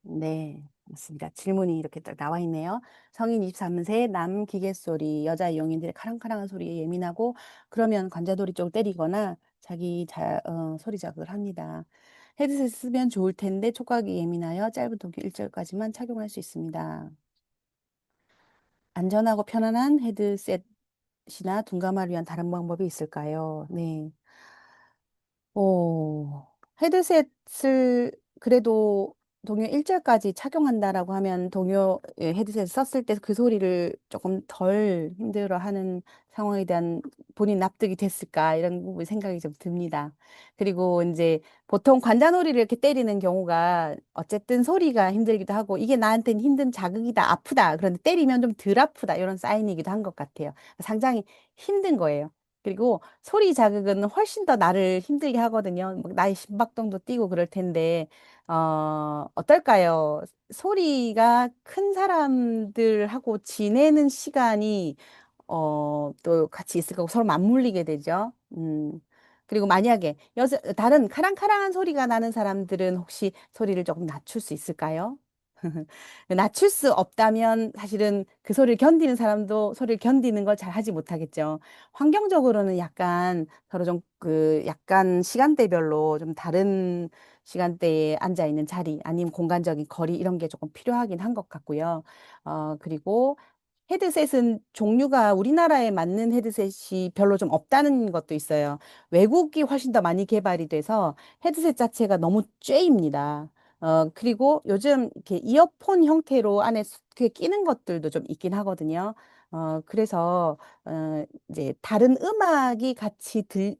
네, 맞습니다. 질문이 이렇게 딱 나와 있네요. 성인 23세, 남 기계 소리, 여자 용인들의 카랑카랑한 소리에 예민하고, 그러면 관자놀이 쪽 때리거나 소리 자극을 합니다. 헤드셋 쓰면 좋을 텐데, 촉각이 예민하여 짧은 동기 1절까지만 착용할 수 있습니다. 안전하고 편안한 헤드셋이나 둔감을 위한 다른 방법이 있을까요? 네. 오, 헤드셋을 그래도 동요 1절까지 착용한다라고 하면 동요 헤드셋 썼을 때 그 소리를 조금 덜 힘들어하는 상황에 대한 본인 납득이 됐을까 이런 부분 생각이 좀 듭니다. 그리고 이제 보통 관자놀이를 이렇게 때리는 경우가 어쨌든 소리가 힘들기도 하고 이게 나한테는 힘든 자극이다, 아프다. 그런데 때리면 좀 덜 아프다 이런 사인이기도 한 것 같아요. 상당히 힘든 거예요. 그리고 소리 자극은 훨씬 더 나를 힘들게 하거든요. 막 나의 심박동도 뛰고 그럴 텐데, 어떨까요? 소리가 큰 사람들하고 지내는 시간이, 또 같이 있을 거고 서로 맞물리게 되죠. 그리고 만약에 다른 카랑카랑한 소리가 나는 사람들은 혹시 소리를 조금 낮출 수 있을까요? 낮출 수 없다면 사실은 그 소리를 견디는 사람도 소리를 견디는 걸 잘 하지 못하겠죠. 환경적으로는 약간 서로 좀 약간 시간대별로 좀 다른 시간대에 앉아 있는 자리 아니면 공간적인 거리 이런 게 조금 필요하긴 한 것 같고요. 그리고 헤드셋은 종류가 우리나라에 맞는 헤드셋이 별로 좀 없다는 것도 있어요. 외국이 훨씬 더 많이 개발이 돼서 헤드셋 자체가 너무 쬐입니다. 그리고 요즘 이렇게 이어폰 형태로 안에 그게 끼는 것들도 좀 있긴 하거든요. 그래서, 이제 다른 음악이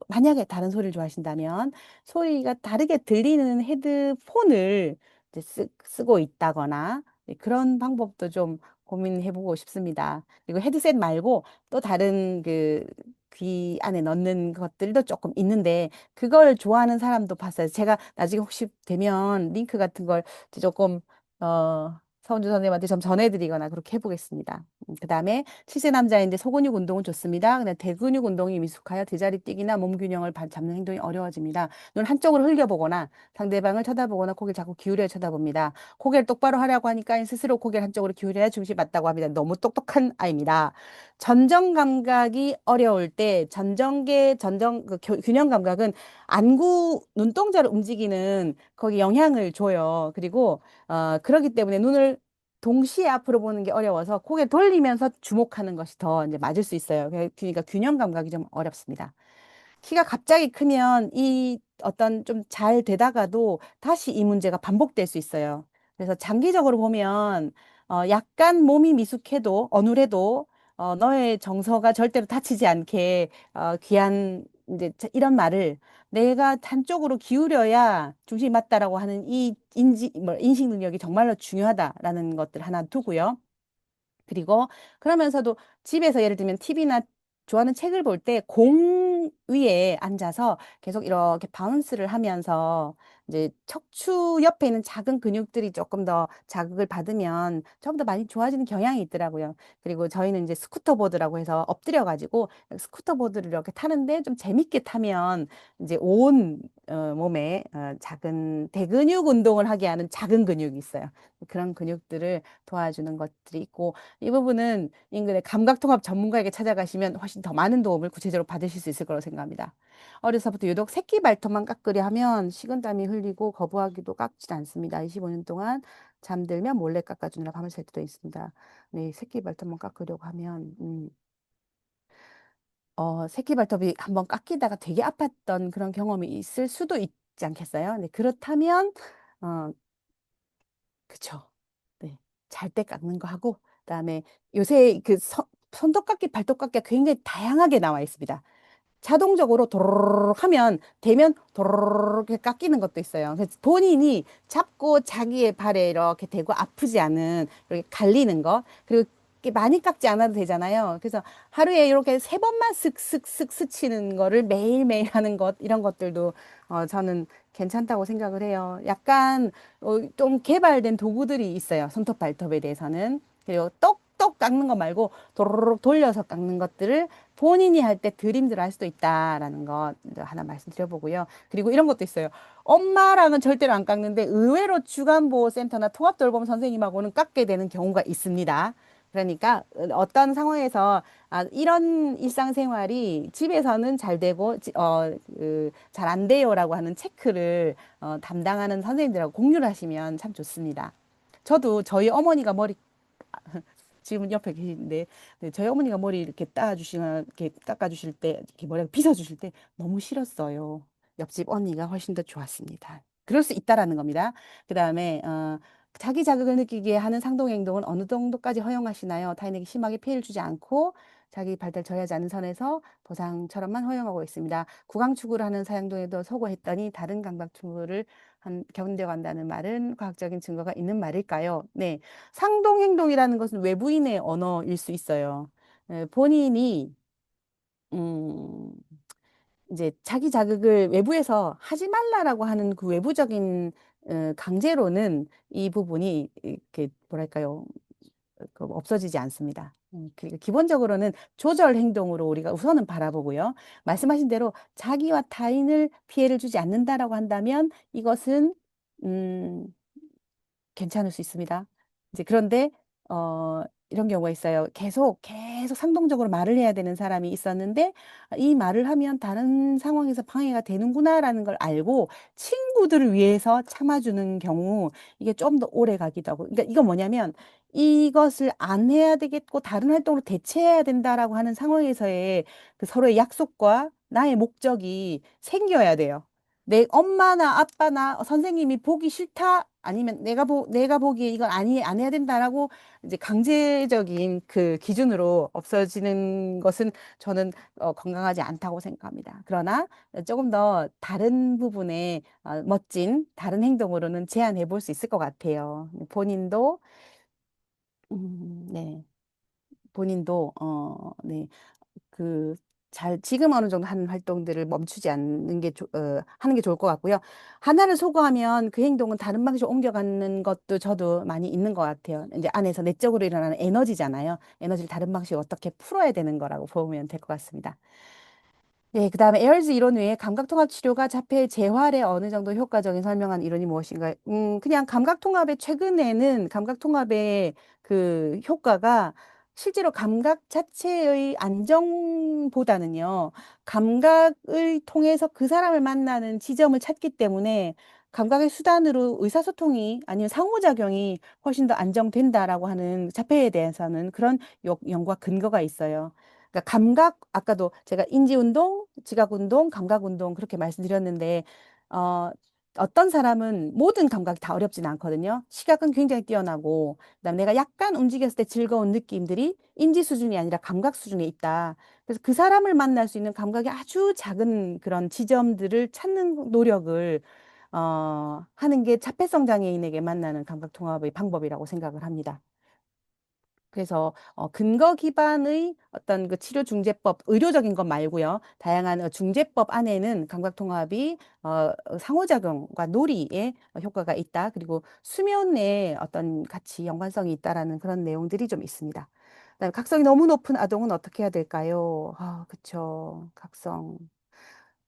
만약에 다른 소리를 좋아하신다면 소리가 다르게 들리는 헤드폰을 이제 쓰고 있다거나 네, 그런 방법도 좀 고민해보고 싶습니다. 그리고 헤드셋 말고 또 다른 귀 안에 넣는 것들도 조금 있는데 그걸 좋아하는 사람도 봤어요. 제가 나중에 혹시 되면 링크 같은 걸 조금 서은주 선생님한테 좀 전해드리거나 그렇게 해보겠습니다. 그다음에 7세 남자인데 소근육 운동은 좋습니다. 근데 대근육 운동이 미숙하여 제자리 뛰기나 몸 균형을 잡는 행동이 어려워집니다. 눈 한쪽으로 흘려보거나 상대방을 쳐다보거나 고개를 자꾸 기울여 쳐다봅니다. 고개를 똑바로 하려고 하니까 스스로 고개를 한쪽으로 기울여야 중심이 맞다고 합니다. 너무 똑똑한 아이입니다. 전정 감각이 어려울 때 균형 감각은 안구 눈동자를 움직이는 거기 영향을 줘요. 그리고 그렇기 때문에 눈을 동시에 앞으로 보는 게 어려워서 고개 돌리면서 주목하는 것이 더 이제 맞을 수 있어요. 그러니까 균형 감각이 좀 어렵습니다. 키가 갑자기 크면 이 어떤 좀 잘 되다가도 다시 이 문제가 반복될 수 있어요. 그래서 장기적으로 보면 약간 몸이 미숙해도 어눌해도 너의 정서가 절대로 다치지 않게 귀한 이제 이런 말을 내가 한쪽으로 기울여야 중심이 맞다라고 하는 이 인식 능력이 정말로 중요하다라는 것들 하나 두고요. 그리고 그러면서도 집에서 예를 들면 TV나 좋아하는 책을 볼 때 공 위에 앉아서 계속 이렇게 바운스를 하면서 이제 척추 옆에 있는 작은 근육들이 조금 더 자극을 받으면 조금 더 많이 좋아지는 경향이 있더라고요. 그리고 저희는 이제 스쿠터 보드라고 해서 엎드려 가지고 스쿠터 보드를 이렇게 타는데 좀 재밌게 타면 이제 온 몸에 작은 대근육 운동을 하게 하는 작은 근육이 있어요. 그런 근육들을 도와주는 것들이 있고 이 부분은 인근의 감각통합 전문가에게 찾아가시면 훨씬 더 많은 도움을 구체적으로 받으실 수 있을 거라고 생각합니다. 어려서부터 유독 새끼 발톱만 깎으려 하면 식은땀이 흘리고 거부하기도 깎지 않습니다. 25년 동안 잠들면 몰래 깎아주느라 밤을 샐 때도 있습니다. 네, 새끼 발톱만 깎으려고 하면 새끼 발톱이 한번 깎이다가 되게 아팠던 그런 경험이 있을 수도 있지 않겠어요? 네, 그렇다면 어, 그쵸. 네. 잘 때 깎는 거 하고, 그다음에 요새 그 손톱깎이, 발톱깎이가 굉장히 다양하게 나와 있습니다. 자동적으로 도로록 하면 되면 도로록 이렇게 깎이는 것도 있어요. 그래서 본인이 잡고 자기의 발에 이렇게 대고 아프지 않은 이렇게 갈리는 거 그리고 이렇게 많이 깎지 않아도 되잖아요. 그래서 하루에 이렇게 세 번만 슥슥슥 스치는 거를 매일매일 하는 것 이런 것들도 저는 괜찮다고 생각을 해요. 약간 좀 개발된 도구들이 있어요. 손톱 발톱에 대해서는. 그리고 똑똑 깎는 거 말고 도로록 돌려서 깎는 것들을 본인이 할 때 덜 힘들어 할 수도 있다라는 거 하나 말씀드려보고요. 그리고 이런 것도 있어요. 엄마랑은 절대로 안 깎는데 의외로 주간보호센터나 통합돌봄 선생님하고는 깎게 되는 경우가 있습니다. 그러니까 어떤 상황에서 이런 일상생활이 집에서는 잘 되고 잘 안 돼요라고 하는 체크를 담당하는 선생님들하고 공유를 하시면 참 좋습니다. 저도 저희 어머니가 머리 지금 옆에 계신데 네, 저희 어머니가 머리 이렇게 따주시면 이렇게 깎아주실 때 이렇게 머리를 빗어주실 때 너무 싫었어요. 옆집 언니가 훨씬 더 좋았습니다. 그럴 수 있다라는 겁니다. 그다음에 자기 자극을 느끼게 하는 상동 행동은 어느 정도까지 허용하시나요? 타인에게 심하게 피해를 주지 않고 자기 발달 저해하지 않은 선에서 보상처럼만 허용하고 있습니다. 구강 추구를 하는 사양동에도 소거했더니 다른 감각 추구를 견뎌간다는 말은 과학적인 증거가 있는 말일까요? 네. 상동행동이라는 것은 외부인의 언어일 수 있어요. 본인이 음, 이제 자기 자극을 외부에서 하지 말라라고 하는 그 외부적인 강제로는 이 부분이 이렇게 뭐랄까요? 없어지지 않습니다. 그러니까 기본적으로는 조절 행동으로 우리가 우선은 바라보고요. 말씀하신 대로 자기와 타인을 피해를 주지 않는다라고 한다면 이것은 음, 괜찮을 수 있습니다. 이제 그런데 이런 경우가 있어요. 계속 상동적으로 말을 해야 되는 사람이 있었는데 이 말을 하면 다른 상황에서 방해가 되는구나라는 걸 알고 친구들을 위해서 참아주는 경우 이게 좀 더 오래 가기도 하고. 그러니까 이건 뭐냐면 이것을 안 해야 되겠고 다른 활동으로 대체해야 된다라고 하는 상황에서의 그 서로의 약속과 나의 목적이 생겨야 돼요. 내 엄마나 아빠나 선생님이 보기 싫다 아니면 내가 보기에 이건 안 해야 된다라고 이제 강제적인 그 기준으로 없어지는 것은 저는 건강하지 않다고 생각합니다. 그러나 조금 더 다른 부분에 멋진 다른 행동으로는 제한해 볼 수 있을 것 같아요. 본인도 네. 본인도 네. 그 지금 어느 정도 하는 활동들을 멈추지 않는 게 하는 게 좋을 것 같고요. 하나를 소거하면 그 행동은 다른 방식으로 옮겨가는 것도 저도 많이 있는 것 같아요. 이제 안에서 내적으로 일어나는 에너지잖아요. 에너지를 다른 방식으로 어떻게 풀어야 되는 거라고 보면 될 것 같습니다. 네, 그다음에 에어즈 이론 외에 감각통합 치료가 자폐 재활에 어느 정도 효과적인 설명한 이론이 무엇인가요? 그냥 감각통합의 최근에는 감각통합의 그 효과가 실제로 감각 자체의 안정보다는요, 감각을 통해서 그 사람을 만나는 지점을 찾기 때문에 감각의 수단으로 의사소통이 아니면 상호작용이 훨씬 더 안정된다라고 하는 자폐에 대해서는 그런 연구와 근거가 있어요. 그러니까 아까도 제가 인지운동, 지각운동, 감각운동 그렇게 말씀드렸는데, 어, 어떤 사람은 모든 감각이 다 어렵진 않거든요. 시각은 굉장히 뛰어나고, 그다음에 내가 약간 움직였을 때 즐거운 느낌들이 인지 수준이 아니라 감각 수준에 있다. 그래서 그 사람을 만날 수 있는 감각이 아주 작은 그런 지점들을 찾는 노력을 하는 게 자폐성 장애인에게 만나는 감각 통합의 방법이라고 생각을 합니다. 그래서 근거 기반의 어떤 그 치료 중재법, 의료적인 것 말고요. 다양한 중재법 안에는 감각통합이 상호작용과 놀이에 효과가 있다. 그리고 수면에 어떤 같이 연관성이 있다라는 그런 내용들이 좀 있습니다. 그다음에 각성이 너무 높은 아동은 어떻게 해야 될까요? 아, 그쵸. 각성.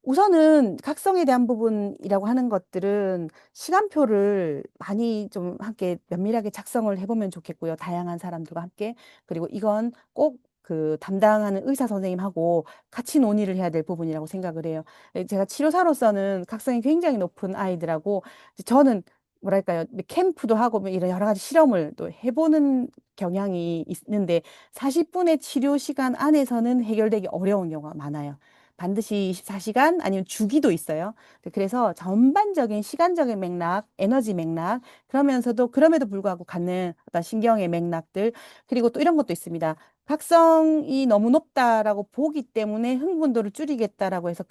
우선은 각성에 대한 부분이라고 하는 것들은 시간표를 많이 좀 함께 면밀하게 작성을 해보면 좋겠고요. 다양한 사람들과 함께. 그리고 이건 꼭 그 담당하는 의사 선생님하고 같이 논의를 해야 될 부분이라고 생각을 해요. 제가 치료사로서는 각성이 굉장히 높은 아이들하고 이제 저는 뭐랄까요. 캠프도 하고 뭐 이런 여러 가지 실험을 또 해보는 경향이 있는데 40분의 치료 시간 안에서는 해결되기 어려운 경우가 많아요. 반드시 24시간 아니면 주기도 있어요. 그래서 전반적인 시간적인 맥락, 에너지 맥락, 그러면서도 그럼에도 불구하고 갖는 어떤 신경의 맥락들, 그리고 또 이런 것도 있습니다. 각성이 너무 높다라고 보기 때문에 흥분도를 줄이겠다라고 해서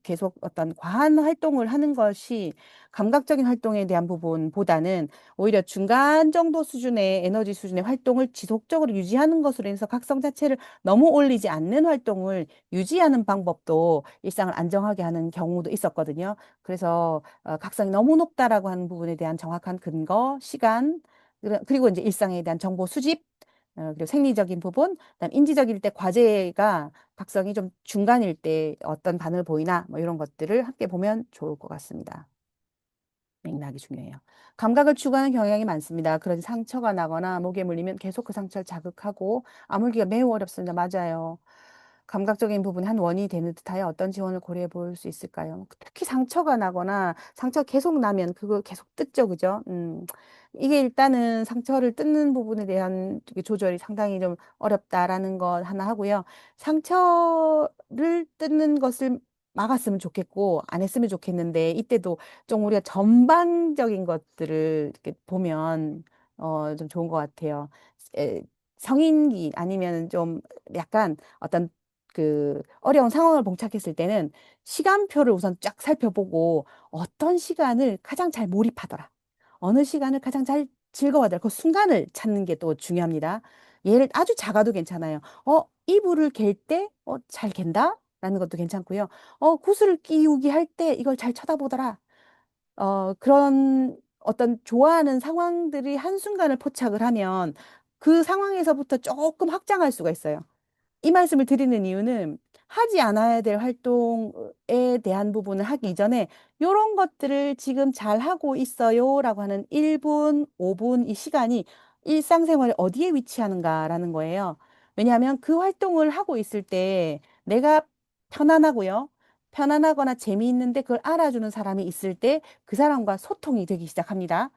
계속 어떤 과한 활동을 하는 것이 감각적인 활동에 대한 부분보다는 오히려 중간 정도 수준의 에너지 수준의 활동을 지속적으로 유지하는 것으로 해서 각성 자체를 너무 올리지 않는 활동을 유지하는 방법도 일상을 안정하게 하는 경우도 있었거든요. 그래서 각성이 너무 높다라고 하는 부분에 대한 정확한 근거, 시간, 그리고 이제 일상에 대한 정보 수집, 그리고 생리적인 부분, 그다음 인지적일 때 과제가 각성이 좀 중간일 때 어떤 반응을 보이나 뭐 이런 것들을 함께 보면 좋을 것 같습니다. 맥락이 중요해요. 감각을 추구하는 경향이 많습니다. 그런 상처가 나거나 목에 물리면 계속 그 상처를 자극하고 아물기가 매우 어렵습니다. 맞아요. 감각적인 부분이 한 원인이 되는 듯하여 어떤 지원을 고려해 볼 수 있을까요? 특히 상처가 나거나 상처가 계속 나면 그걸 계속 뜯죠, 그죠? 이게 일단은 상처를 뜯는 부분에 대한 조절이 상당히 좀 어렵다라는 것 하나 하고요. 상처를 뜯는 것을 막았으면 좋겠고 안 했으면 좋겠는데 이때도 좀 우리가 전반적인 것들을 이렇게 보면 좀 좋은 것 같아요. 에, 성인기 아니면 좀 약간 어떤 그 어려운 상황을 봉착했을 때는 시간표를 우선 쫙 살펴보고 어떤 시간을 가장 잘 몰입하더라. 어느 시간을 가장 잘 즐거워하더라. 그 순간을 찾는 게 또 중요합니다. 얘를 아주 작아도 괜찮아요. 이불을 갤 때, 잘 갠다? 라는 것도 괜찮고요. 구슬을 끼우기 할 때 이걸 잘 쳐다보더라. 그런 어떤 좋아하는 상황들이 한순간을 포착을 하면 그 상황에서부터 조금 확장할 수가 있어요. 이 말씀을 드리는 이유는 하지 않아야 될 활동에 대한 부분을 하기 이전에 이런 것들을 지금 잘 하고 있어요라고 하는 1분, 5분 이 시간이 일상생활에 어디에 위치하는가라는 거예요. 왜냐하면 그 활동을 하고 있을 때 내가 편안하고요. 편안하거나 재미있는데 그걸 알아주는 사람이 있을 때 그 사람과 소통이 되기 시작합니다.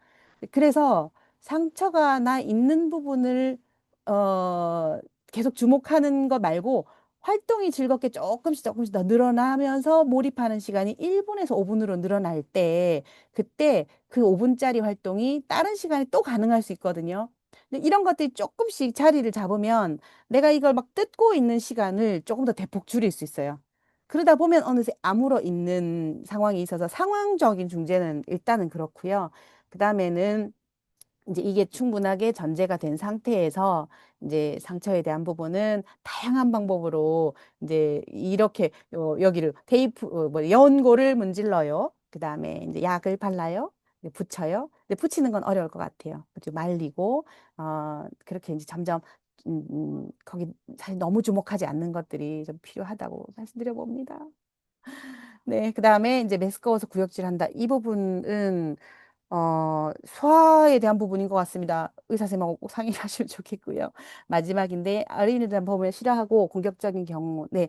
그래서 상처가 나 있는 부분을 어, 계속 주목하는 것 말고 활동이 즐겁게 조금씩 조금씩 더 늘어나면서 몰입하는 시간이 1분에서 5분으로 늘어날 때 그때 그 5분짜리 활동이 다른 시간에 또 가능할 수 있거든요. 근데 이런 것들이 조금씩 자리를 잡으면 내가 이걸 막 뜯고 있는 시간을 조금 더 대폭 줄일 수 있어요. 그러다 보면 어느새 아물어 있는 상황이 있어서 상황적인 중재는 일단은 그렇고요. 그다음에는 이제 이게 충분하게 전제가 된 상태에서 이제 상처에 대한 부분은 다양한 방법으로 이제 이렇게 여기를 테이프 뭐 연고를 문질러요. 그다음에 이제 약을 발라요. 이제 붙여요. 근데 붙이는 건 어려울 것 같아요. 그리고 말리고 그렇게 이제 점점 거기 사실 너무 주목하지 않는 것들이 좀 필요하다고 말씀드려 봅니다. 네, 그다음에 이제 메스꺼워서 구역질한다. 이 부분은 소화에 대한 부분인 것 같습니다. 의사 선생님하고 꼭 상의를 하시면 좋겠고요. 마지막인데, 어린이들 보면 싫어하고 공격적인 경우, 네.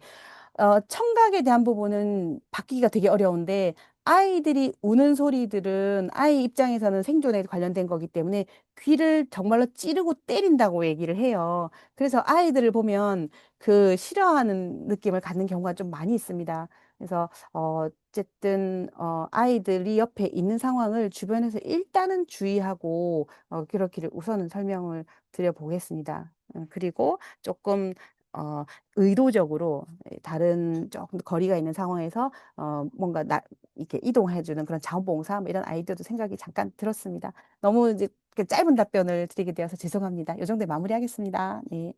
청각에 대한 부분은 바뀌기가 되게 어려운데, 아이들이 우는 소리들은 아이 입장에서는 생존에 관련된 거기 때문에 귀를 정말로 찌르고 때린다고 얘기를 해요. 그래서 아이들을 보면 그 싫어하는 느낌을 갖는 경우가 좀 많이 있습니다. 그래서 어쨌든 아이들이 옆에 있는 상황을 주변에서 일단은 주의하고 그렇기를 우선은 설명을 드려보겠습니다. 그리고 조금 의도적으로 다른 조금 거리가 있는 상황에서 뭔가 이렇게 이동해주는 그런 자원봉사 뭐 이런 아이디어도 생각이 잠깐 들었습니다. 너무 이제 짧은 답변을 드리게 되어서 죄송합니다. 이 정도에 마무리하겠습니다. 네.